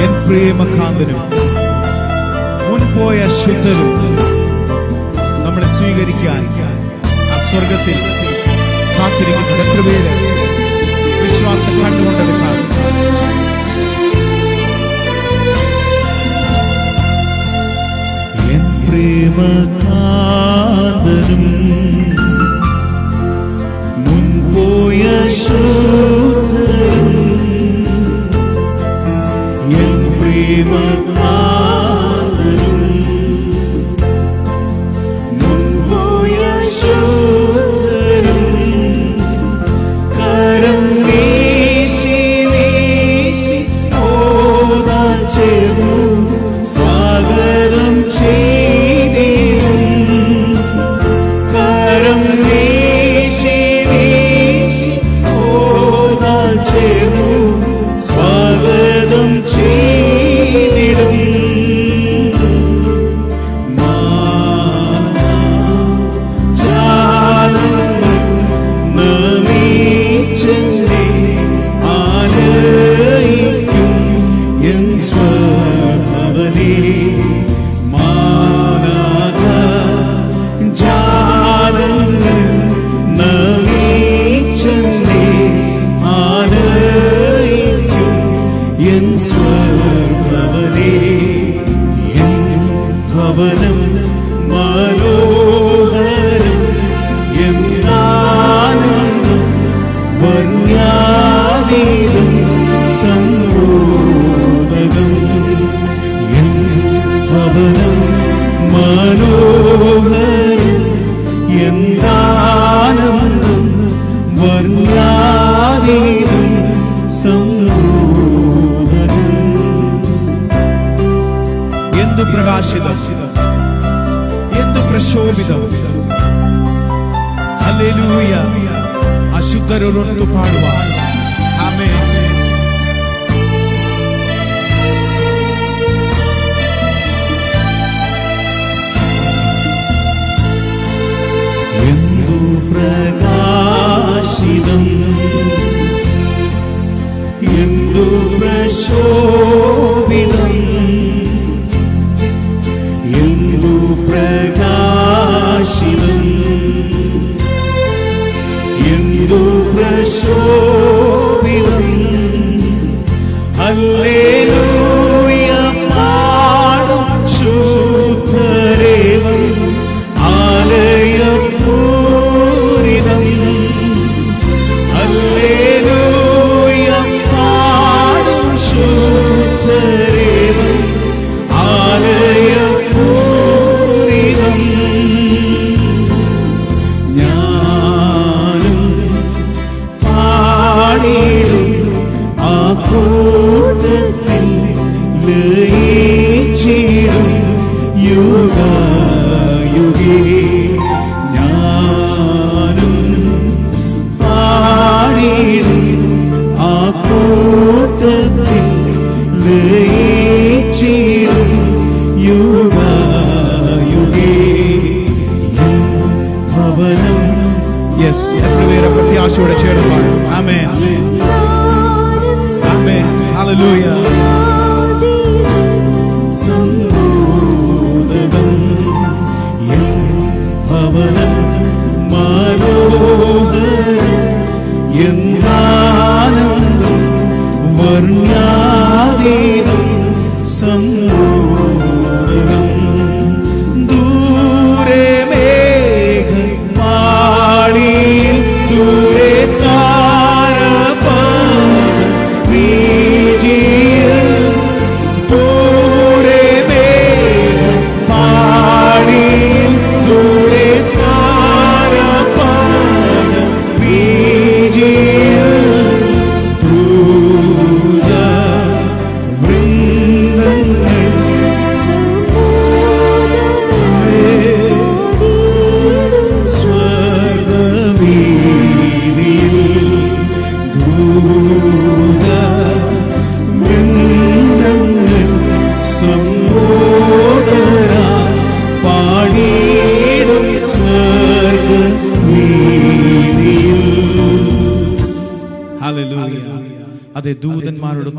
എൻ പ്രേമകാന്തനും മുൻപോയ ശുദ്ധരും നമ്മളെ സ്വീകരിക്കാൻ ആ സ്വർഗത്തിൽ കാത്തിരിക്കുന്നത് എത്ര പേര് വിശ്വാസം കണ്ടുകൊണ്ടത് കാണും. എൻ പ്രേമകാന്തനും മുൻപോയ ശുദ്ധരും എൻ പ്രേമകാന്തനും മുൻപോയ ശുദ്ധരും കരം വീശി വീശി ഓതാൻ ചേർന്നു സ്വാഗതം ചെയ്തിടും. കരം വീശി വീശി ഓതാൻ ചേർന്നു സ്വാഗതം ചെയ്തിടും. ജാലങ്ങൾ നമിച്ചെന്നെ ആലയിക്കും എൻ സ്വഭവനേ. മാനക ജാലങ്ങൾ നമിച്ചെന്നെ ആലയിക്കും എൻ സ്വഭവനേ. എൻ ഭവനം മനോഹരം എന്താനന്ദം വർണ്യാതീതം സമ്മോദകം. എൻ ഭവനം മനോഹരം എന്താനന്ദം വർണ്യാതീതം സമ്മോദകം. എന്തു പ്രകാശിതം, എന്തു പ്രശോഭിതം. ഹല്ലേലൂയ. അശുദ്ധരൊരൊത്തു പാടുവാൻ. ആമേൻ. എന്തു പ്രകാശിതം, എന്തു പ്രശോഭിതം. എന്തു പ്രകാശിതം, എന്തു പ്രശോഭിതം. ഹല്ലേലൂയ പാടും ശുദ്ധരേവം ആലയപൂരിതം. ഹല്ലേലൂയ പാടും ശുദ്ധരേവം ആലയപൂരിതം. ഞാനും പാടിടും ആ കൂട്ടത്തിൽ ലയിച്ചിടും യുഗയുഗേ. ഞാനും പാടിടും ആ കൂട്ടത്തിൽ ലയിച്ചിടും യുഗയുഗേ. ഭവനം. യെസ്, എത്ര പേരെ പ്രത്യാശയോടെ ചേർന്ന്. ആമേൻ, ആമേൻ, ഹല്ലേലൂയ. സമ്മോദകം. എൻ ഭവനം മനോഹരം എന്താനന്ദം വർണ്യാതീതം സമ്മോദകം. ദൂരെ മേഘമാളിയിൽ ദൂരെ താരപഥം വീജിയിൽ. ദൂരെ മേഘമാളിയിൽ ദൂരെ താരപഥം വീജിയിൽ. ദൂര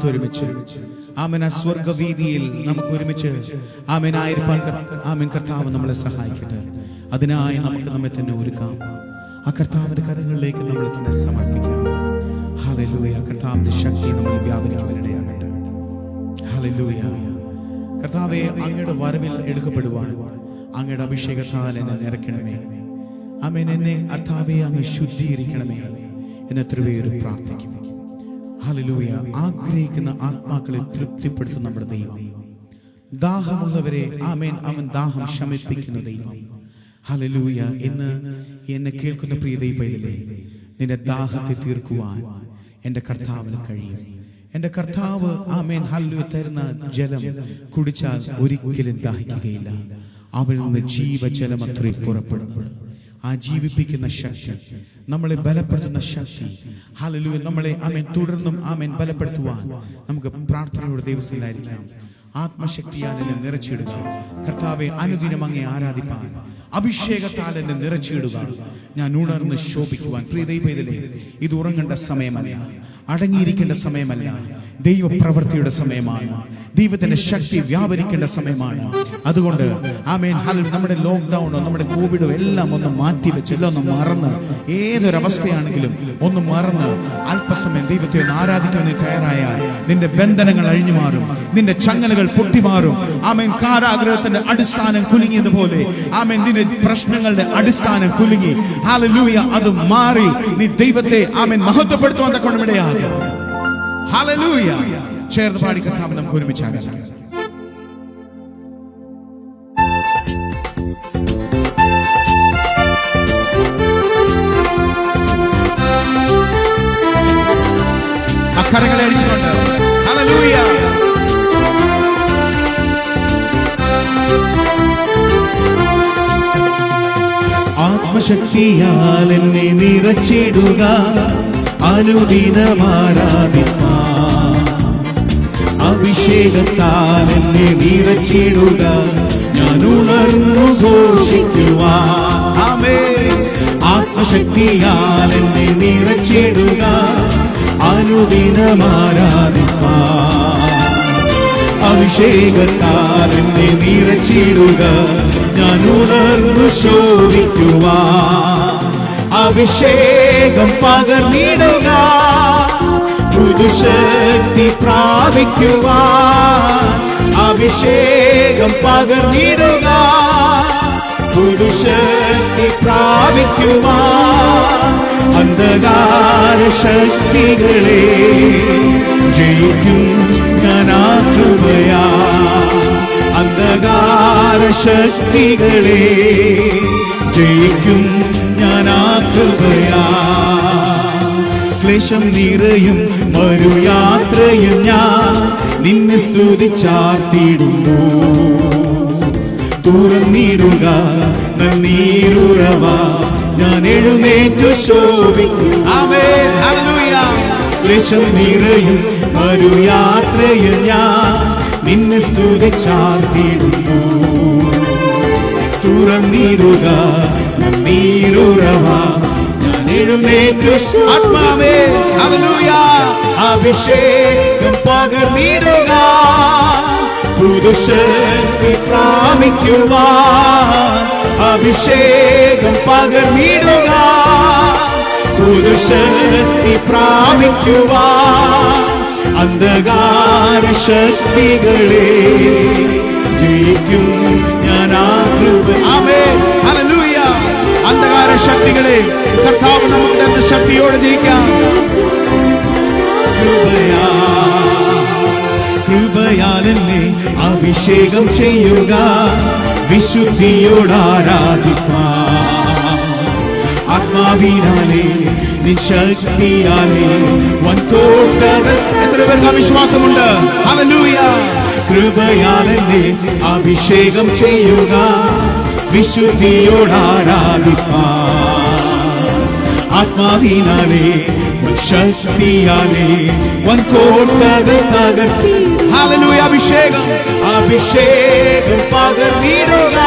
അടുത്തൊരുമിച്ച് ആമേൻ ആ സ്വർഗവീതിയിൽ നമുക്ക് ഒരുമിച്ച് ആമേൻ ആയിരിക്കാൻ ആമേൻ കർത്താവ് നമ്മളെ സഹായിക്കട്ടെ. അതിനായി നമുക്ക് നമ്മെ തന്നെ ഒരുക്കാം. ആ കർത്താവിന്റെ കരങ്ങളിലേക്ക് നമ്മളെ തന്നെ സമർപ്പിക്കാം. ഹല്ലേലൂയ. കർത്താവിന്റെ ശക്തി നമ്മൾ വ്യാപരിക്കുവാനിടയാകട്ടെ. ഹല്ലേലൂയ. കർത്താവേ, അങ്ങയുടെ വരവിൽ എടുക്കപ്പെടുവാൻ അങ്ങയുടെ അഭിഷേകത്താൽ എന്നെ നിറയ്ക്കണമേ. ആമേൻ. എന്നെ കർത്താവേ അങ്ങ് ശുദ്ധീകരിക്കണമേ എന്ന് എത്ര പേര് പ്രാർത്ഥിക്കും. ഹല്ലേലൂയ. ആഗ്രഹിക്കുന്ന ആത്മാക്കളെ തൃപ്തിപ്പെടുത്തുന്ന നമ്മുടെ ദൈവം, ദാഹമുള്ളവരെ ആമേൻ അവൻ ദാഹം ശമിപ്പിക്കുന്ന ദൈവം. ഹല്ലേലൂയ. ഇന്ന് എന്നെ കേൾക്കുന്ന പ്രിയ ദൈവമേ, നിന്റെ ദാഹത്തെ തീർക്കുവാൻ എൻ്റെ കർത്താവിന് കഴിയും. എൻ്റെ കർത്താവ് ആമേൻ ഹല്ലേലൂയ തരുന്ന ജലം കുടിച്ചാൽ ഒരിക്കലും ദാഹിക്കുകയില്ല. അവനിൽ നിന്ന് ജീവജലം അത്രയും പുറപ്പെടുന്നത്. ആ ജീവിപ്പിക്കുന്ന ശക്തി, നമ്മളെ ബലപ്പെടുത്തുന്ന ശക്തി, ഹല്ലേലൂയ, നമ്മളെ ആമേൻ തുടർന്നും ആമേൻ ബലപ്പെടുത്തുവാൻ നമുക്ക് പ്രാർത്ഥനയോടെ ദൈവത്തിലായിരിക്കാം. ആത്മശക്തിയാൽ എന്നെ നിറച്ചിടുക കർത്താവെ. അനുദിനം അങ്ങേ ആരാധിപ്പാൻ അഭിഷേകത്താൽ എന്നെ നിറച്ചിടുക. ഞാൻ ഉണർന്ന് ശോഭിക്കുവാൻ. പ്രിയ ദൈവമേ, ഇത് ഉറങ്ങേണ്ട സമയമല്ല, അടങ്ങിയിരിക്കേണ്ട സമയമല്ല, ദൈവപ്രവൃത്തിയുടെ സമയമാണ്. ദൈവത്തിന്റെ ശക്തി വ്യാപരിക്കേണ്ട സമയമാണ്. അതുകൊണ്ട് ആമേൻ ഹല്ലേലൂയ. നമ്മുടെ ലോക്ക്ഡൗണോ നമ്മുടെ കോവിഡോ എല്ലാം ഒന്ന് മാറ്റിവെച്ച്, എല്ലാം ഒന്ന് മറന്ന്, ഏതൊരവസ്ഥയാണെങ്കിലും ഒന്ന് മറന്ന് അല്പസമയം ദൈവത്തെ ഒന്ന് ആരാധിക്കാൻ നീ തയ്യാറായാൽ നിന്റെ ബന്ധനങ്ങൾ അഴിഞ്ഞു മാറും, നിന്റെ ചങ്ങലകൾ പൊട്ടിമാറും. ആമേൻ. കാരാഗ്രഹത്തിന്റെ അടിസ്ഥാനം കുലുങ്ങിയതുപോലെ ആമേൻ നിന്റെ പ്രശ്നങ്ങളുടെ അടിസ്ഥാനം കുലുങ്ങി. ഹല്ലേലൂയ. അത് മാറി നീ ദൈവത്തെ ആമേൻ മഹത്വപ്പെടുത്തുവാൻ കൊണ്ടുമിടയാകും. ഹല്ലേലൂയ. ചേർന്ന് പാടി കർത്താവിനെ നമുക്ക് ഒരുമിച്ച് ആരാധിക്കാം. അക്കരങ്ങളെ അടിച്ചുകൊണ്ട് ഹല്ലേലൂയ. ആത്മശക്തിയാൽ എന്നെ നിറച്ചിടുക, അനുദിനം ആരാധിപ്പാൻ അഭിഷേകത്താൽ എന്നെ നിറച്ചിടുക, ഞാൻ ഉണർന്നു ഘോഷിക്കുവാൻ. ആമേൻ. ആത്മശക്തിയാൽ എന്നെ നിറച്ചിടുക, അനുദിനം ആരാധിപ്പാൻ അഭിഷേകത്താൽ എന്നെ നിറച്ചിടുക, ഞാൻ ഉണർന്നു ശോഭിക്കുവാൻ. അഭിഷേകം പകർന്നിടുക, പുതുശക്തി പ്രാപിക്കുവാൻ. അഭിഷേകം പകർന്നിടുക, പുതുശക്തി പ്രാപിക്കുവാൻ. അന്ധകാര ശക്തികളെ ജയിക്കും ഞാൻ ആ കൃപയാ. അന്ധകാര ശക്തികളെ ജയിക്കും ഞാൻ ആ കൃപയാ. ക്ലേശം നിറയും മറുയാത്രയും ഞാൻ നിന്നെ സ്തുതിച്ചാർത്തിടുന്നു. തുറന്നിടുക നന്നീരുറവ, ഞാൻ എഴുന്നേറ്റു ശോഭിക്കും. ആമേൻ. ഹല്ലേലൂയ. ക്ലേശം നിറയും മറുയാത്രയിൽ ഞാൻ നിന്നെ സ്തുതിച്ചാർത്തിടുന്നു. തുറന്നിടുക നന്നീരുറവ, ഞാൻ എഴുന്നേറ്റു. ആത്മാവേ ഹല്ലേലൂയ. അഭിഷേകം പകർന്നിടുക, പുതുശക്തി പ്രാപിക്കുവാൻ. അഭിഷേകം പകർന്നിടുക, പുതുശക്തി പ്രാപിക്കുവാൻ. അന്ധകാര ശക്തികളെ ജയിക്കും ഞാൻ ആ കൃപ. ആമേൻ. ഹല്ലേലൂയ. അന്ധകാര ശക്തികളെ കർത്താവ് നമുക്ക് തന്ന ശക്തിയോടെ ജയിക്കാം. കൃപയാൽ എന്നെ അഭിഷേകം ചെയ്യുക, വിശുദ്ധിയോട് ആരാധിപ്പാൻ. ആത്മാവിനാലേ നിൻ ശക്തിയാലേ വൻകോട്ടകൾ. എത്ര പേർക്ക് അവിശ്വാസമുണ്ട്? ഹല്ലേലൂയ. കൃപയാൽ എന്നെ അഭിഷേകം ചെയ്യുക, വിശുദ്ധിയോട് ആരാധിപ്പാൻ. ആത്മാവിനാലേ ശക്തിയാലേ വൻകോട്ടകൾ തകർത്തി. ഹല്ലേലൂയ. അഭിഷേകം അഭിഷേകം പകർന്നിടുക,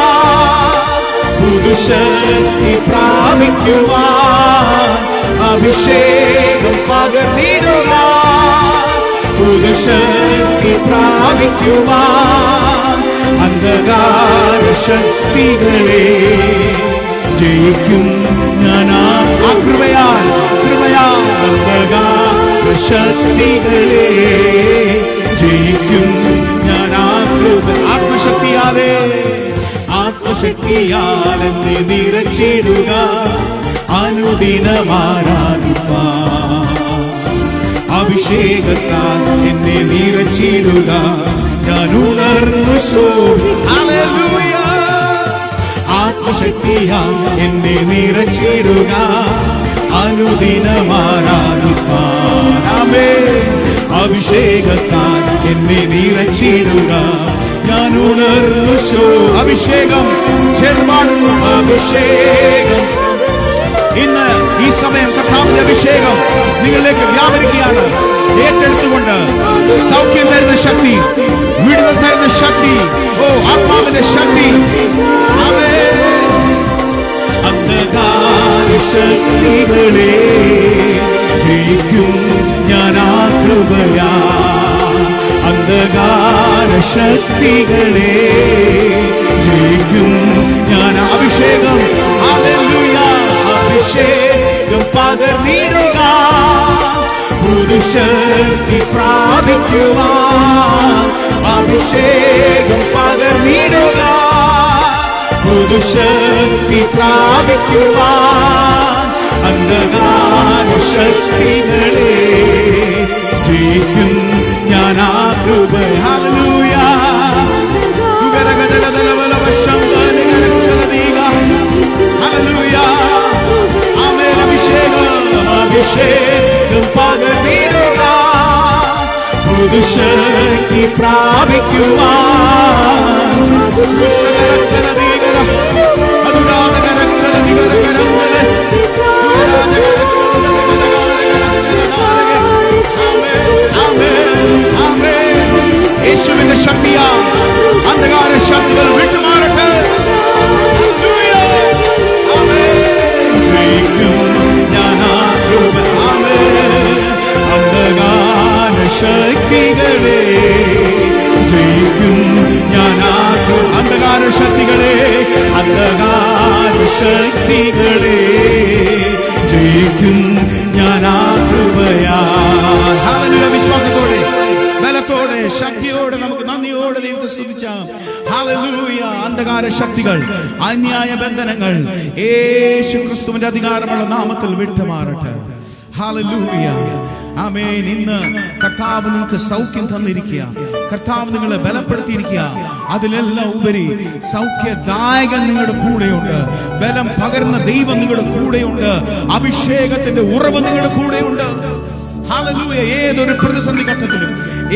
പുതുശക്തി പ്രാപിക്കുവാൻ. അഭിഷേകം പകർന്നിടുക, പുതുശക്തി പ്രാപിക്കുവാൻ അന്ധകാര ശക്തികളെ ജയിക്കും ഞാൻ ആ കൃപയാൽ അന്ധകാര ശക്തികളെ ജയിക്കും ഞാൻ ആ കൃപ ആത്മശക്തിയാൽ എന്നെ നിറച്ചിടുക അനുദിനം ആരാധിപ്പാൻ അഭിഷേകത്താൽ എന്നെ നിറച്ചിടുക ഞാൻ ഉണർന്നു ഹല്ലേലൂയ ആത്മശക്തിയാൽ എന്നെ നിറച്ചിടുക അനുദിനം ആരാധിപ്പാൻ ആമേൻ അഭിഷേകത്താൽ എന്നെ നിറച്ചിടുക ഞാൻ ഉണർന്നു അഭിഷേകം ചെറുപാടുന്നു അഭിഷേകം ഇന്ന് ഈ സമയം കർത്താവിന്റെ അഭിഷേകം നിങ്ങളിലേക്ക് വ്യാപരിക്കുകയാണ്. ഏറ്റെടുത്തുകൊണ്ട് സൗഖ്യം തരുന്ന ശക്തി, വിടുതൽ തരുന്ന ശക്തി, ആത്മാവിന്റെ ശക്തി, അന്ധകാര ശക്തികളെ ജയിക്കും ഞാൻ ആ കൃപയാ അന്ധകാര ശക്തികളെ ജയിക്കും ഞാൻ അഭിഷേകം ഹല്ലേലൂയ അഭിഷേകം പകർന്നിടുക പുതുശക്തി പ്രാപിക്കുവാൻ അഭിഷേകം പകർന്നിടുക പുതുശക്തി പ്രാപിക്കുവാൻ അന്ധകാര ശക്തികളെ ജയിക്കും ഞാൻ ആ കൃപ ഹല്ലേലൂയ ഹല്ലേലൂയ ആമേൻ അഭിഷേകം പകർന്നിടുക പുതുശക്തി പ്രാപിക്കുവാൻ യേശുവിന്റെ ശക്തിയാ അന്ധകാര ശക്തികൾ വിട്ടുമാറട്ടെ. അന്ധകാര ശക്തികളെ ജയിക്കും ഞാൻ അന്ധകാര ശക്തികളെ ജയിക്കും ഞാൻ ആ കൃപയാ. വിശ്വാസത്തോടെ ബലത്തോടെ ശക്തിയോടെ നമുക്ക് നന്ദിയോടെ ദൈവത്തെ സ്തുതിച്ചാം. ഹല്ലേലൂയ. അന്ധകാര ശക്തികൾ അന്യായ ബന്ധനങ്ങൾ യേശു ക്രിസ്തുവിന്റെ അധികാരമുള്ള നാമത്തിൽ വിട്ടുമാറട്ടെ. ഹല്ലേലൂയ. ആമേൻ. ഇന്ന് കർത്താവ് നിങ്ങൾക്ക് സൗഖ്യം തന്നിരിക്കുക, കർത്താവ് നിങ്ങളെ ബലപ്പെടുത്തിയിരിക്കുക. അതിലെല്ലാം ഉപരി സൗഖ്യദായകൻ നിങ്ങളുടെ കൂടെയുണ്ട്, ബലം പകർന്ന ദൈവം നിങ്ങളുടെ കൂടെയുണ്ട്, അഭിഷേകത്തിന്റെ ഉറവ് നിങ്ങളുടെ കൂടെയുണ്ട്. ഹല്ലേലൂയ. ഏതൊരു പ്രതിസന്ധി ഘട്ടത്തിലും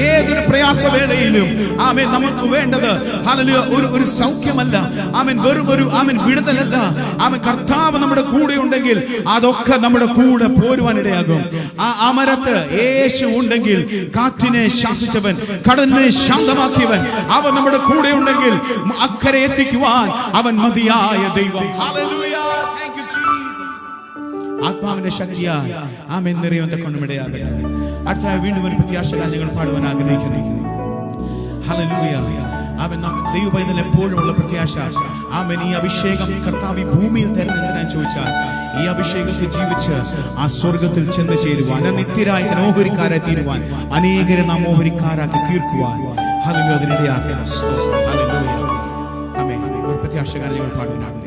ഏതൊരു പ്രയാസവേളയിലും ആമേൻ നമുക്ക് വേണ്ടത് ഹല്ലേലൂയ ഒരു സൗഖ്യമല്ല, ആമേൻ വെറും ഒരു വിടുതലല്ല. ആമേൻ കർത്താവ് നമ്മുടെ കൂടെ ഉണ്ടെങ്കിൽ അതൊക്കെ നമ്മുടെ കൂടെ പോരുവാനിടയാകും. ആ അമരത്ത് യേശു ഉണ്ടെങ്കിൽ കാറ്റിനെ ശാസിച്ചവൻ, കടലിനെ ശാന്തമാക്കിയവൻ, അവൻ നമ്മുടെ കൂടെ ഉണ്ടെങ്കിൽ അക്കരെ എത്തിക്കുവാൻ അവൻ മതിയായ ദൈവം. ഹല്ലേലൂയ. ആത്മാവിന്റെ ശക്തിയാൽ ആമേൻ നിറയുന്ന കൊണ്ടുമിടയാകട്ടെ. അടുത്ത വീണ്ടും ഒരു പ്രത്യാശകൾ ഞങ്ങൾ പാടുവാൻ ആഗ്രഹിക്കുന്നു. ഹല്ലേലൂയ. ആമേൻ. ദൈവപൈതൽ എപ്പോഴും ഉള്ള പ്രത്യാശ ആമേൻ ഈ അഭിഷേകം കർത്താവ് ഈ ഭൂമിയിൽ തരുന്നതിനാ ചോദിച്ചാൽ ഈ അഭിഷേകത്തിൽ ജീവിച്ച് ആ സ്വർഗത്തിൽ ചെന്ന് ചേരുവാൻ, നിത്യരായ ഓഹരിക്കാരായി തീരുവാൻ, അനേകരെ നാം ഓഹരിക്കാരാക്കി തീർക്കുവാൻ ഹല്ലേലൂയ അതിനിടയാകട്ടെ. ഹല്ലേലൂയ. ആമേൻ. ഒരു പ്രത്യാശകൾ ഞങ്ങൾ പാടുവാൻ ആഗ്രഹിക്കുന്നു.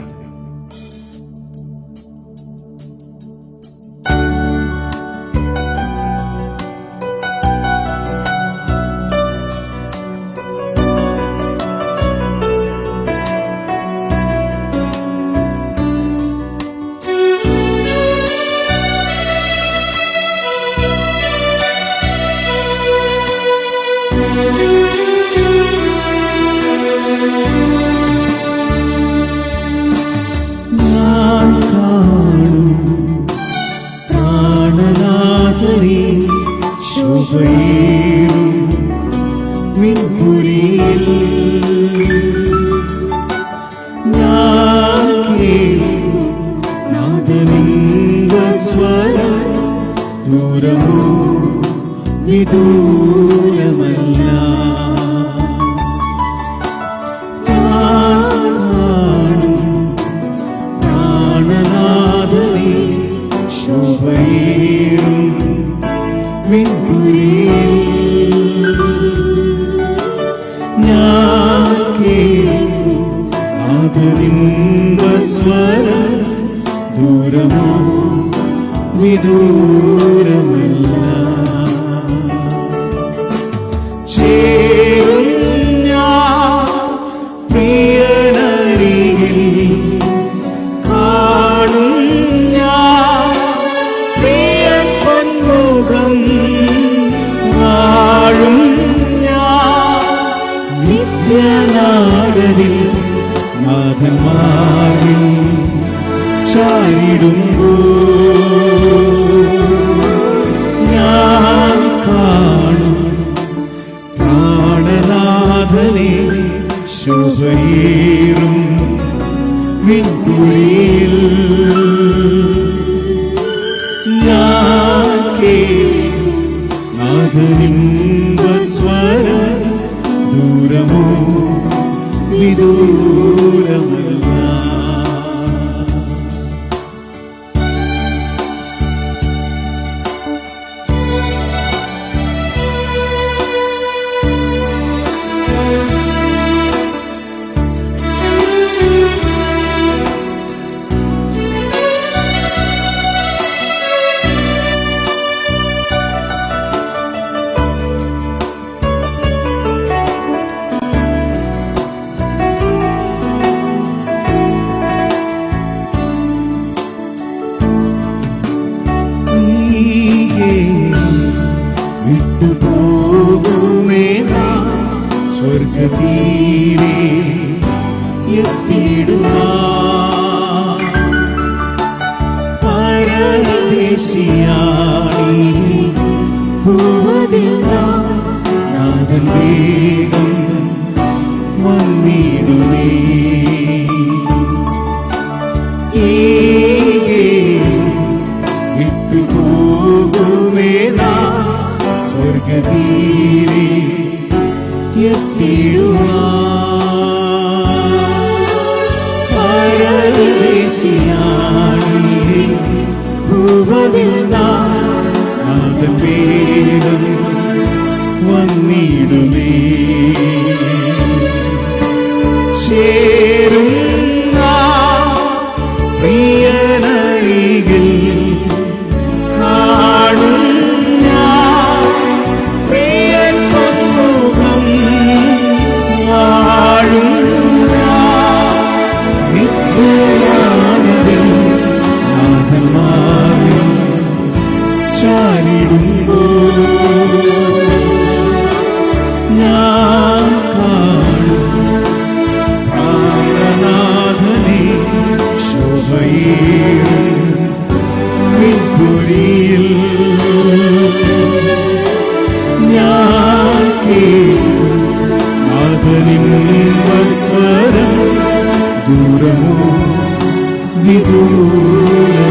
ദൂരമോ വിദൂര വിദൂരമല്ല. ചേരും ഞാൻ പ്രിയനരികിൽ, കാണും ഞാൻ പ്രിയൻ പൊന്മുഖം, വാഴും ഞാൻ നിത്യനാടരിൽ നാഥന്മാരിൽ ചാരിടുമ്പോൾ ഞാൻ കാണും പ്രാണനാഥനെ ശോഭയേറും വിൺകുഴിയിൽ. ഞാൻ കേൾക്കും നാഥനിമ്പസ്വരം, ദൂരമോ വിദൂരമല്ല. വിട്ടുപോകുമേ നാം സ്വർഗതീരെ എത്തിടുവാൻ. പരദേശിയായി ഭൂവതിൽ നാഥൻ വേഗം വന്നിടുമേ. വിട്ടുപോകുമേ നാം സ്വർഗതീരെ എത്തിടുവാൻ. പരദേശിയായി ഭൂവതിൽ നാഥൻ വേഗം വന്നിടുമേ. ചേരും പ്രിയനരികിൽ, കാണും ഞാൻ പ്രിയൻ പൊന്മുഖം, വാഴും ഞാൻ നിത്യനാടരിൽ നാഥന്മാരിൽ ചാരിടുമ്പോൾ ഞാൻ കാണും പ്രാണനാഥനെ ശോഭയേറും വിൺകുഴിയിൽ. ഞാൻ കേൾക്കും നാഥനിമ്പസ്വരം, ദൂരമോ വിദൂരമല്ല.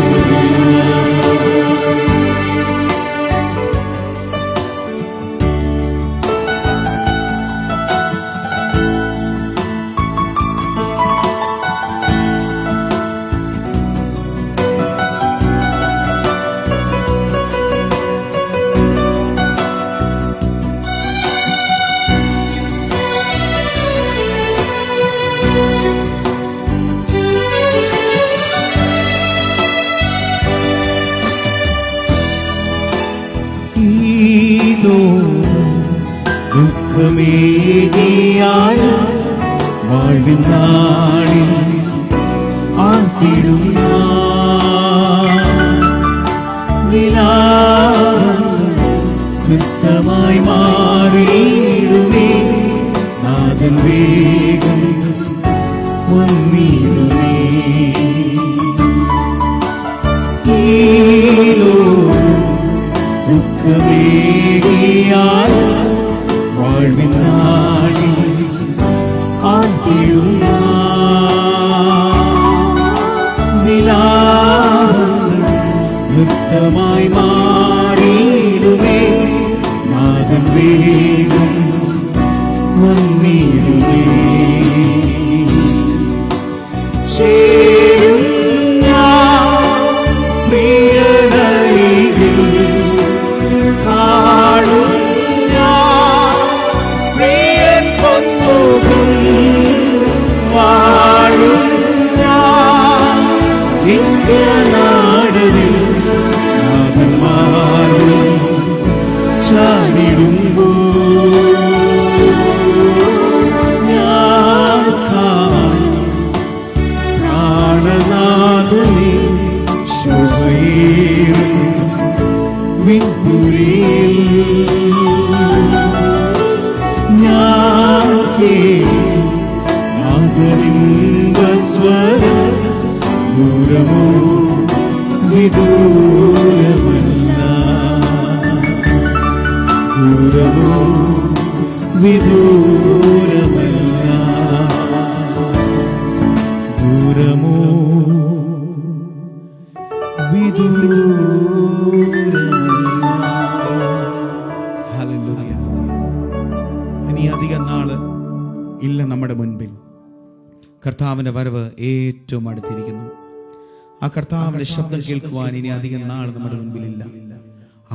ദുഃഖമേകിയാൽ വാഴും നാളിൽ ആത്തിടും കൃത്യമായി മാറിയിടുമേ. നാഥൻ വേഗം വന്നിടുമേ. ദുഃഖമേകിയാൽ വാഴും നാളിൽ ആത്തിടും നൃത്തമായി മാറിയിടുമേ. നാഥൻ ദൂരമോ വിദൂരമല്ല, ദൂരമോ വിദൂരമല്ല, ദൂരമോ വിദൂരമല്ല. ഹല്ലേലൂയ. ഇനി അധികം നാള് ഇല്ല നമ്മുടെ മുൻപിൽ. കർത്താവിന്റെ വരവ് ഏറ്റവും അടുത്തിരിക്കുന്നു. ആ കർത്താവിന്റെ ശബ്ദം കേൾക്കുവാൻ ഇനി അധികം നാൾ നമ്മുടെ മുൻപിലില്ല.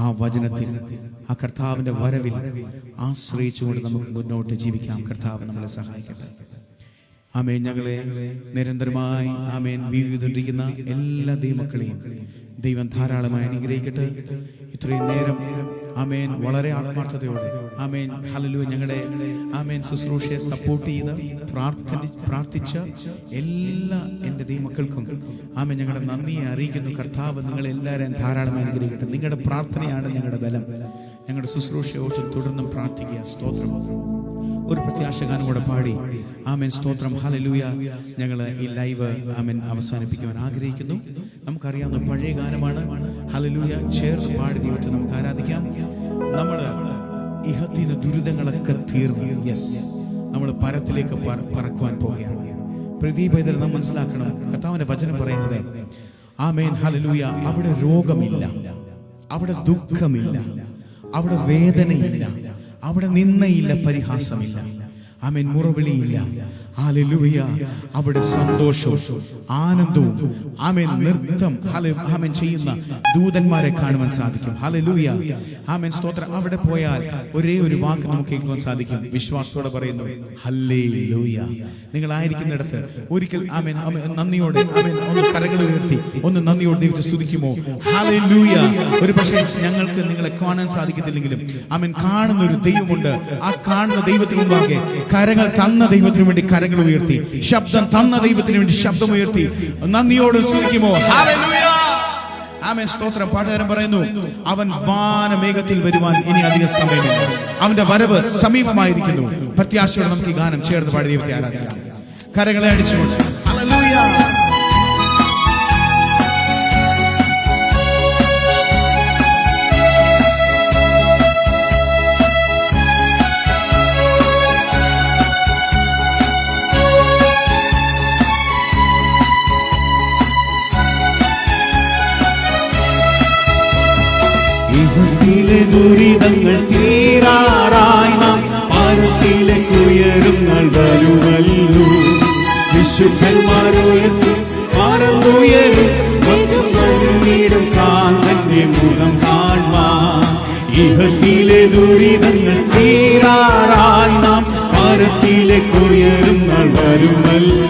ആ വചനത്തിൽ, ആ കർത്താവിന്റെ വരവിൽ ആശ്രയിച്ചുകൊണ്ട് നമുക്ക് മുന്നോട്ട് ജീവിക്കാം. കർത്താവ് നമ്മളെ സഹായിക്കട്ടെ. ആമേൻ. ഞങ്ങളെ നിരന്തരമായി ആമേൻ വീവിക്കൊണ്ടിരിക്കുന്ന എല്ലാ ദൈവമക്കളെയും ദൈവം ധാരാളമായി അനുഗ്രഹിക്കട്ടെ. ഇത്രയും നേരം ആമേൻ വളരെ ആത്മാർത്ഥതയോടെ ആമേൻ ഹല്ലേലൂയ ഞങ്ങളുടെ ആമേൻ ശുശ്രൂഷയെ സപ്പോർട്ട് ചെയ്ത് പ്രാർത്ഥിച്ച എല്ലാ എൻ്റെ ദൈവമക്കൾക്കും ആമേൻ ഞങ്ങളുടെ നന്ദിയെ അറിയിക്കുന്നു. കർത്താവ് നിങ്ങളെല്ലാവരെയും ധാരാളമായി അനുഗ്രഹിക്കട്ടെ. നിങ്ങളുടെ പ്രാർത്ഥനയാണ് ഞങ്ങളുടെ ബലം. ഞങ്ങളുടെ ശുശ്രൂഷയോട്ട് തുടർന്നും പ്രാർത്ഥിക്കുക. സ്തോത്രം. ഒരു പ്രത്യാശഗാനം കൂടെ പാടി ആമേൻ സ്തോത്രം ഹല്ലേലൂയ ഞങ്ങൾ ഈ ലൈവ് ആമേൻ അവസാനിപ്പിക്കുവാൻ ആഗ്രഹിക്കുന്നു. നമുക്കറിയാവുന്ന പഴയ ഗാനമാണ്. ഹല്ലേലൂയ ചേർന്ന് പാടി ദൈവത്തെ നമുക്ക് ആരാധിക്കാം. നമ്മൾ ഇഹത്തിന് ദുരിതങ്ങളൊക്കെ തീർന്നു. യെസ്, നമ്മൾ പരത്തിലേക്ക് പറക്കുവാൻ പോവുകയാണ്. പ്രദീപൈതൽ നാം മനസ്സിലാക്കണം. കർത്താവിന്റെ വചനം പറയുന്നത് ആമേൻ ഹല്ലേലൂയ അവിടെ രോഗമില്ല, അവിടെ ദുഃഖമില്ല, അവിടെ വേദനയില്ല, അവിടെ നിന്നയില്ല, പരിഹാസമില്ല, ആമേൻ മുറവിളിയില്ല. ഹല്ലേലൂയ അവിടെ സന്തോഷവും ആനന്ദവും ആമേൻ നൃത്തം ആമേൻ ചെയ്യുന്ന ദൂതന്മാരെ കാണുവാൻ സാധിക്കും. ഹല്ലേലൂയ ആമേൻ സ്തോത്രം. അവിടെ പോയാൽ ഒരേ ഒരു വാക്ക് നമുക്ക് കേൾക്കുവാൻ സാധിക്കും. വിശ്വാസത്തോടെ പറയുന്നു ഹല്ലേലൂയ. നിങ്ങളായിരിക്കുന്നിടത്ത് ഒരിക്കൽ ആമേൻ നന്ദിയോടെ ആമേൻ ഒന്ന് കരങ്ങൾ ഉയർത്തി ഒന്ന് നന്ദിയോടെ ദൈവത്തെ സ്തുതിക്കുമോ? ഹല്ലേലൂയ. ഒരു പക്ഷേ ഞങ്ങൾക്ക് നിങ്ങളെ കാണാൻ സാധിക്കത്തില്ലെങ്കിലും ആമേൻ കാണുന്ന ഒരു ദൈവമുണ്ട്. ആ കാണുന്ന ദൈവത്തിന് മുമ്പാകെ കരങ്ങൾ തന്ന ദൈവത്തിന് വേണ്ടി കരങ്ങൾ ഉയർത്തി, ശബ്ദം തന്ന ദൈവത്തിന് വേണ്ടി ശബ്ദം ഉയർത്തി നന്ദിയോട് സ്തുതിക്കുമോ? ഹല്ലേലൂയ ആമേൻ സ്തോത്രം. പാട്ടുകാരൻ പറയുന്നു അവൻ വാനമേഘത്തിൽ വരുവാൻ ഇനി അധികം സമയമില്ല, അവന്റെ വരവ് സമീപമായിരിക്കുന്നു. പ്രത്യാശയോടെ നമുക്ക് ഈ ഗാനം ചേർന്ന് പാടി ദൈവത്തെ ആരാധിക്കാം. കരങ്ങളെ അടിച്ചുകൊണ്ട് ഹല്ലേലൂയ. ഇഹത്തിലെ ദുരിതങ്ങൾ തീരാറായി നാം പരത്തിലേക്ക് ഉയരുങ്ങൾ വരുമല്ലോ. വിശുദ്ധന്മാരുയർത്തി പറന്നുയരും വീടും കാന്തന്റെ മുഖം കാണാൻ. ഇഹത്തിലെ ദുരിതങ്ങൾ തീരാറായി നാം പരത്തിലേക്ക് ഉയരുങ്ങൾ വരുമല്ലോ.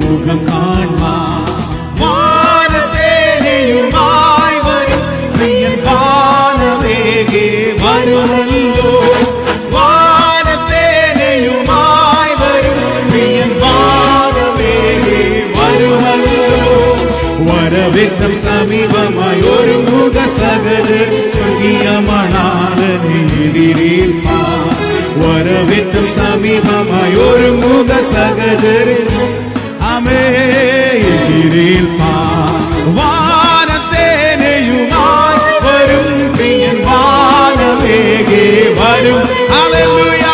മുഖം കാണാൻ വാനസേനയുമായി വരും പ്രിയൻ വാനവേഗേ വരുമല്ലോ. വാനസേനയുമായി വരും പ്രിയൻ വാനവേഗേ വരുമല്ലോ. വരവേറ്റം സമീപമായി ഒരു മുഖ സകലർ സ്വർഗീയമാണാളനെ എതിരേൽപ്പാൻ. വരവേറ്റം സമീപമായി ഒരു മുഖ സകലർ വാനസേനയുമായി വരും പ്രിയൻ വാനവേഗേ വരും. ഹല്ലേലൂയ.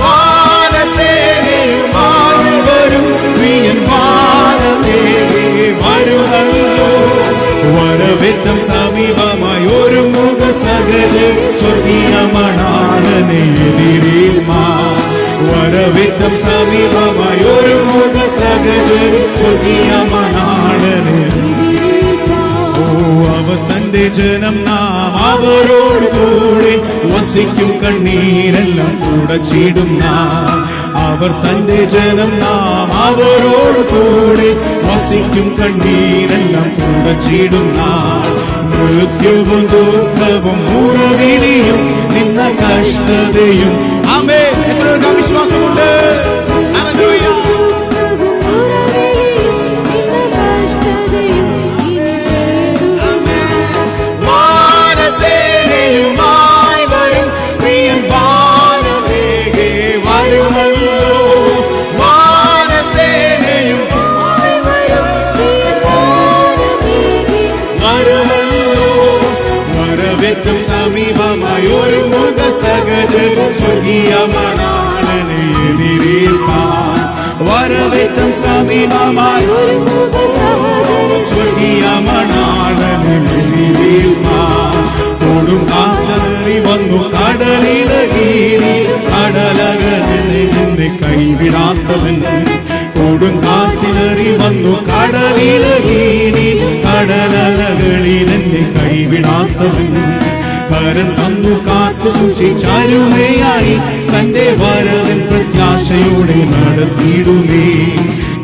വാനസേനയുമായി വരും പ്രിയൻ വാനവേഗേ വരുമല്ലോ. വരവേറ്റം സമീപമായി ഒരു മുഖ സകല സ്വർഗീയമാണാളനെ എതിരേൽപ്പാൻ. വരവേറ്റം സമീപമായി ഒരു മുഖ സകല സ്വർഗീയമാണാളനെ. ഓ അവർ തന്റെ ജനം നാം അവരോട് കൂടെ വസിക്കും കണ്ണീരെല്ലാം തുടച്ചിടുന്ന. അവർ തന്റെ ജനം നാം അവരോട് കൂടെ വസിക്കും കണ്ണീരെല്ലാം തുടച്ചിടുന്ന. മൃത്യുവും ദുഃഖവും മുറവിളിയും നിന്ന കഷ്ടതയും ആമേ എത്ര വിശ്വാസമുണ്ട്. ഹല്ലേലൂയ. വാനസേനയുമായി വരും പ്രിയൻ വാനവേഗേ വരും. സകലരും സ്വർഗീയ മണാളനെ എതിരേൽപ്പാൻ വരവേറ്റം സമീപമായി സ്വർഗീയ മണാളനെ എതിരേൽപ്പാൻ കൊടും കാറ്റേറി വന്നു കടലിടകീഴി കടലകളിൽ നിന്നെ കൈവിടാത്തവൻ കൊടും കാറ്റിലേറി വന്നു കടലിടകീഴി കടലകളിൽ നിന്നെ കൈവിടാത്തവൻ കരം തന്നു കാത്തു സൂക്ഷിച്ചരുമയായി തന്റെ വരവൻ പ്രത്യാശയോടെ നടത്തിയിടുമേ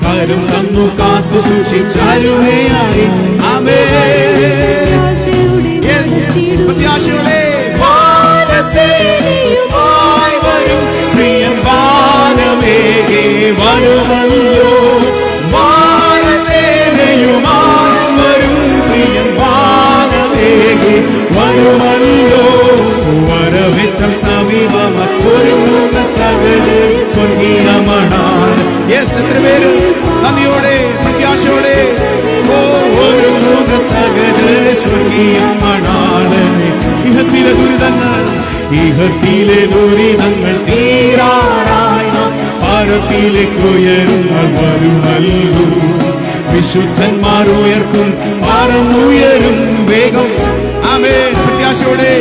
കരം തന്നു കാത്തു സൂക്ഷിച്ചരുമയായി പ്രത്യാശയോടെ വാനസേനയുമായി വരും പ്രിയൻ വാനമേകെ വരുമല്ലോ വാനസേനയുമായി വരും പ്രിയൻ വാനമേകെ വരുമല്ലോ വരവേറ്റം സമീപമൊരുങ്ങുക സകല സ്വർഗീയ മണാളൻ എത്ര പേര് നന്ദിയോടെ പ്രത്യാശയോടെ ഒരുങ്ങുക സകല സ്വർഗീയ മണാളനെ ഇഹത്തിലെ ദുരിതങ്ങൾ തീരാറായി പരത്തിലേക്ക് ഉയരുങ്ങൾ വരുമല്ലോ വിശുദ്ധന്മാർ ഉയർക്കും പറന്നുയരും വേഗം ആമേൻ പ്രത്യാശയോടെ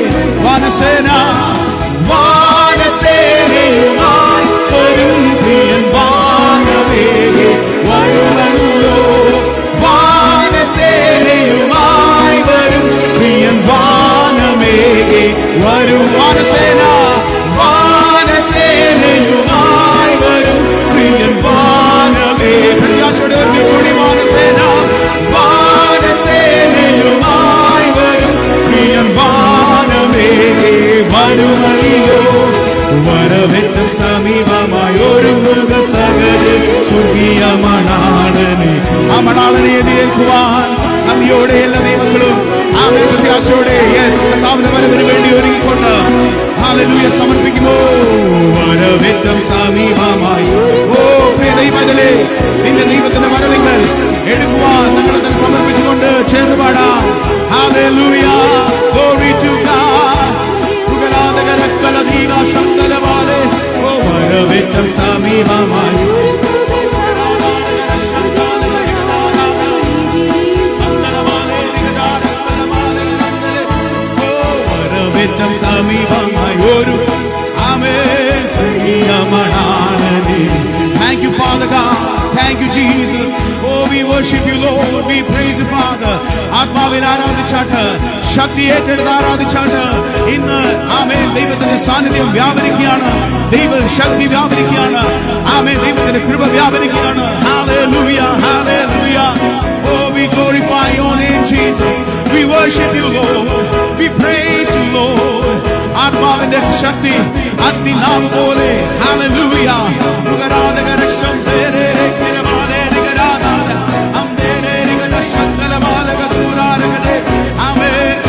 വാനസേനയുമായി വരും പ്രിയൻ വാനമേകെ വരുമല്ലോ വാനസേനയുമായി വരും പ്രിയൻ വാനമേകെ വരും വാനസേനയുമായി വരും പ്രിയൻ വാനമേ പ്രത്യാശയോടെ കൂടി വാനസേനയുമായി വരും പ്രിയൻ വാനമേകെ വരുമല്ലോ വരവേറ്റം സമീപമായി ഒരുങ്ങുക സകല സ്വർഗീയ മണാളനെ ആ മണാളനെ എതിരേൽക്കുവാൻ നന്ദിയോടെ എല്ലാ ദൈവങ്ങളും ആമേൻ പ്രത്യാശയോടെ കർത്താവിന്റെ വരവിന് വേണ്ടി ഒരുങ്ങിക്കൊണ്ട് ഹല്ലേലൂയ സമർപ്പിക്കുമോ വരവേറ്റം സമീപമായി പ്രിയ ദൈവമേ നിന്റെ ദൈവത്തിന്റെ വരവിങ്ങൾ എടുക്കുവാൻ ഞങ്ങളെ തന്നെ സമർപ്പിച്ചുകൊണ്ട് ചേർന്ന് പാടാം ഹല്ലേലൂയ glory to God വരവേറ്റം സമീപമായി വരവേറ്റം സമീപമായി ഒരു Thank you, Father God. Thank you, Jesus. Oh, we worship you, Lord. We praise you, Father. ആത്മാവിൽ ആരാധിച്ചാട്ട് ശക്തി ഏറ്റെടുത്ത് ആരാധിച്ചാട്ട് ഇന്ന് ആമേൻ ദൈവത്തിന്റെ സാന്നിധ്യം വ്യാപരിക്കുകയാണ് ദൈവ ശക്തി വ്യാപരിക്കുകയാണ് ആമേൻ ദൈവത്തിന്റെ കൃപ വ്യാപരിക്കുകയാണ് Hallelujah, hallelujah. Oh, we glorify your name, Jesus. We worship you, Lord. We praise you, Lord. ആത്മാവിന്റെ ശക്തി അഗ്നിനാവ് പോലെ Hallelujah.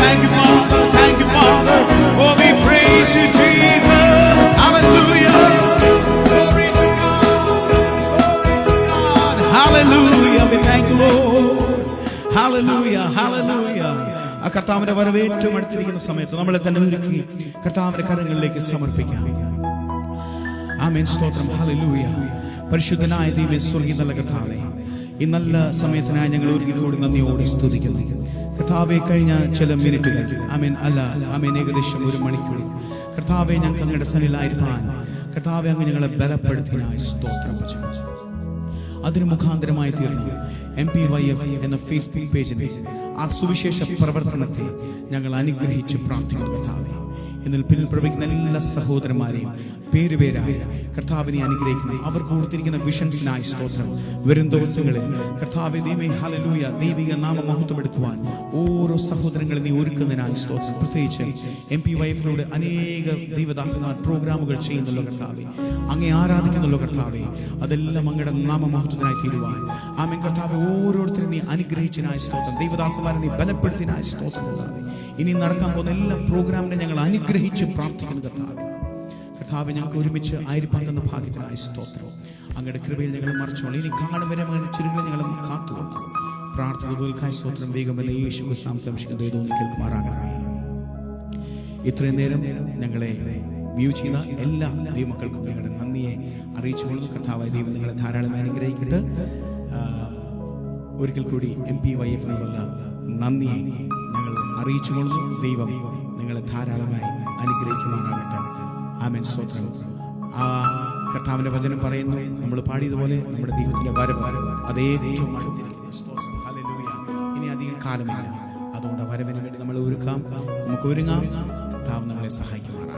Thank you, Father. Thank you, Father. Oh, we praise you, Jesus. Hallelujah. Glory to God. Hallelujah. We thank you, Lord. Hallelujah. Hallelujah. ആ കർത്താവിന്റെ വരവേറ്റവും അടുത്തിരിക്കുന്ന സമയത്ത് നമ്മളെ തന്നെ ഒരുക്കി കർത്താവിന്റെ കരങ്ങളിലേക്ക് സമർപ്പിക്കാം. ആമേൻ സ്തോത്രം. ഹല്ലേലൂയ. പരിശുദ്ധനായ ദൈവമേ, സ്വർഗ്ഗീയ നല്ല കർത്താവേ, ഈ നല്ല സമയത്തിനായി ഞങ്ങൾ ഒരിക്കൽ കൂടി നന്ദിയോടെ സ്തുതിക്കുന്നു കർത്താവേ. കഴിഞ്ഞ ചില മിനിറ്റുകൾ ആമേൻ ഏകദേശം 1 മണിക്കൂർ കർത്താവേ ഞങ്ങൾക്ക് അങ്ങയുടെ സന്നിധിയിലായിരിക്കാൻ കർത്താവേ അങ്ങ് ഞങ്ങളെ ബലപ്പെടുത്തിനായി സ്തോത്രം. അതിന് മുഖാന്തരമായി തീർന്ന MPYF എന്ന ഫേസ്ബുക്ക് പേജിനെ ആ സുവിശേഷ പ്രവർത്തനത്തെ ഞങ്ങൾ അനുഗ്രഹിച്ച് പ്രാർത്ഥിക്കുന്നു കർത്താവേ. ഇതിൽ പിന്നിൽ പ്രവർത്തിക്കുന്ന എല്ലാ സഹോദരന്മാരെയും പേരുപേരായി കർത്താവിനെ അനുഗ്രഹിക്കണം. അവർ കൊടുത്തിരിക്കുന്ന വിഷൻസിനായി സ്തോത്രം. വരും ദിവസങ്ങളിൽ കർത്താവേ ദൈവമേ ഹല്ലേലൂയ ദൈവിക നാമ മഹത്വം എടുക്കുവാൻ ഓരോ സഹോദരങ്ങളെ നീ ഒരുക്കുന്നതിനായി സ്തോത്രം. പ്രത്യേകിച്ച് MPYF-ലൂടെ അനേക ദൈവദാസന്മാർ പ്രോഗ്രാമുകൾ ചെയ്യുന്നല്ലോ കർത്താവേ, അങ്ങേ ആരാധിക്കുന്നല്ലോ കർത്താവേ. അതെല്ലാം അങ്ങയുടെ നാമ മഹത്വത്തിനായി തീരുവാൻ ആമേൻ കർത്താവേ ഓരോരുത്തരും നീ അനുഗ്രഹിച്ചതിനായി സ്തോത്രം. ദൈവദാസന്മാരെ നീ ബലപ്പെടുത്തിനായി സ്തോത്രം കർത്താവേ. ഇനി നടക്കാൻ പോകുന്ന എല്ലാ പ്രോഗ്രാമിനെ ഞങ്ങൾ അനുഗ്രഹിച്ച് പ്രാർത്ഥിക്കുന്നു കർത്താവേ. കർത്താവേ ഞങ്ങൾക്ക് ഒരുമിച്ച് ആയിരിക്കാൻ തന്ന ഭാഗ്യത്തിനായി സ്തോത്രം. അങ്ങയുടെ കൃപയിൽ ഞങ്ങൾ മറച്ചോളൂ. ഇനി കാണും വരെ അങ്ങനെ ചിരുകളെ ഞങ്ങൾ കാത്തുകൊള്ളു. പ്രാർത്ഥനകൾക്കായി സ്തോത്രം. വേഗമല്ല യേശു ക്രിസ്തുനാമത്തിൽ കേൾക്കുമാറാകണമേ. ഇത്രയും നേരം ഞങ്ങളെ വ്യൂ ചെയ്ത എല്ലാ ദൈവമക്കൾക്കും ഞങ്ങളുടെ നന്ദിയെ അറിയിച്ചുകൊള്ളുന്നു. കർത്താവായ ദൈവം നിങ്ങളെ ധാരാളമായി അനുഗ്രഹിക്കട്ടെ. ഒരിക്കൽ കൂടി MPYF-നോടുള്ള നന്ദിയെ ഞങ്ങൾ അറിയിച്ചുകൊള്ളുന്നു. ദൈവം നിങ്ങളെ ധാരാളമായി അനുഗ്രഹിക്കുമാറാകട്ടെ. ആമേൻ. സ്തോത്രം. ആ കർത്താവിന്റെ വചനം പറയുന്നു, നമ്മൾ പാടിയതുപോലെ നമ്മുടെ ദൈവത്തിന്റെ വരവ് അത് ഏറ്റവും അടുത്തിരിക്കുന്നു. സ്തോത്രം. ഹല്ലേലൂയ. ഇനി അധികം കാലമില്ല. അതുകൊണ്ട് വരവിന് വേണ്ടി നമ്മൾ നമുക്ക് ഒരുങ്ങാം. കർത്താവ് നമ്മളെ സഹായിക്കുമാറാകട്ടെ.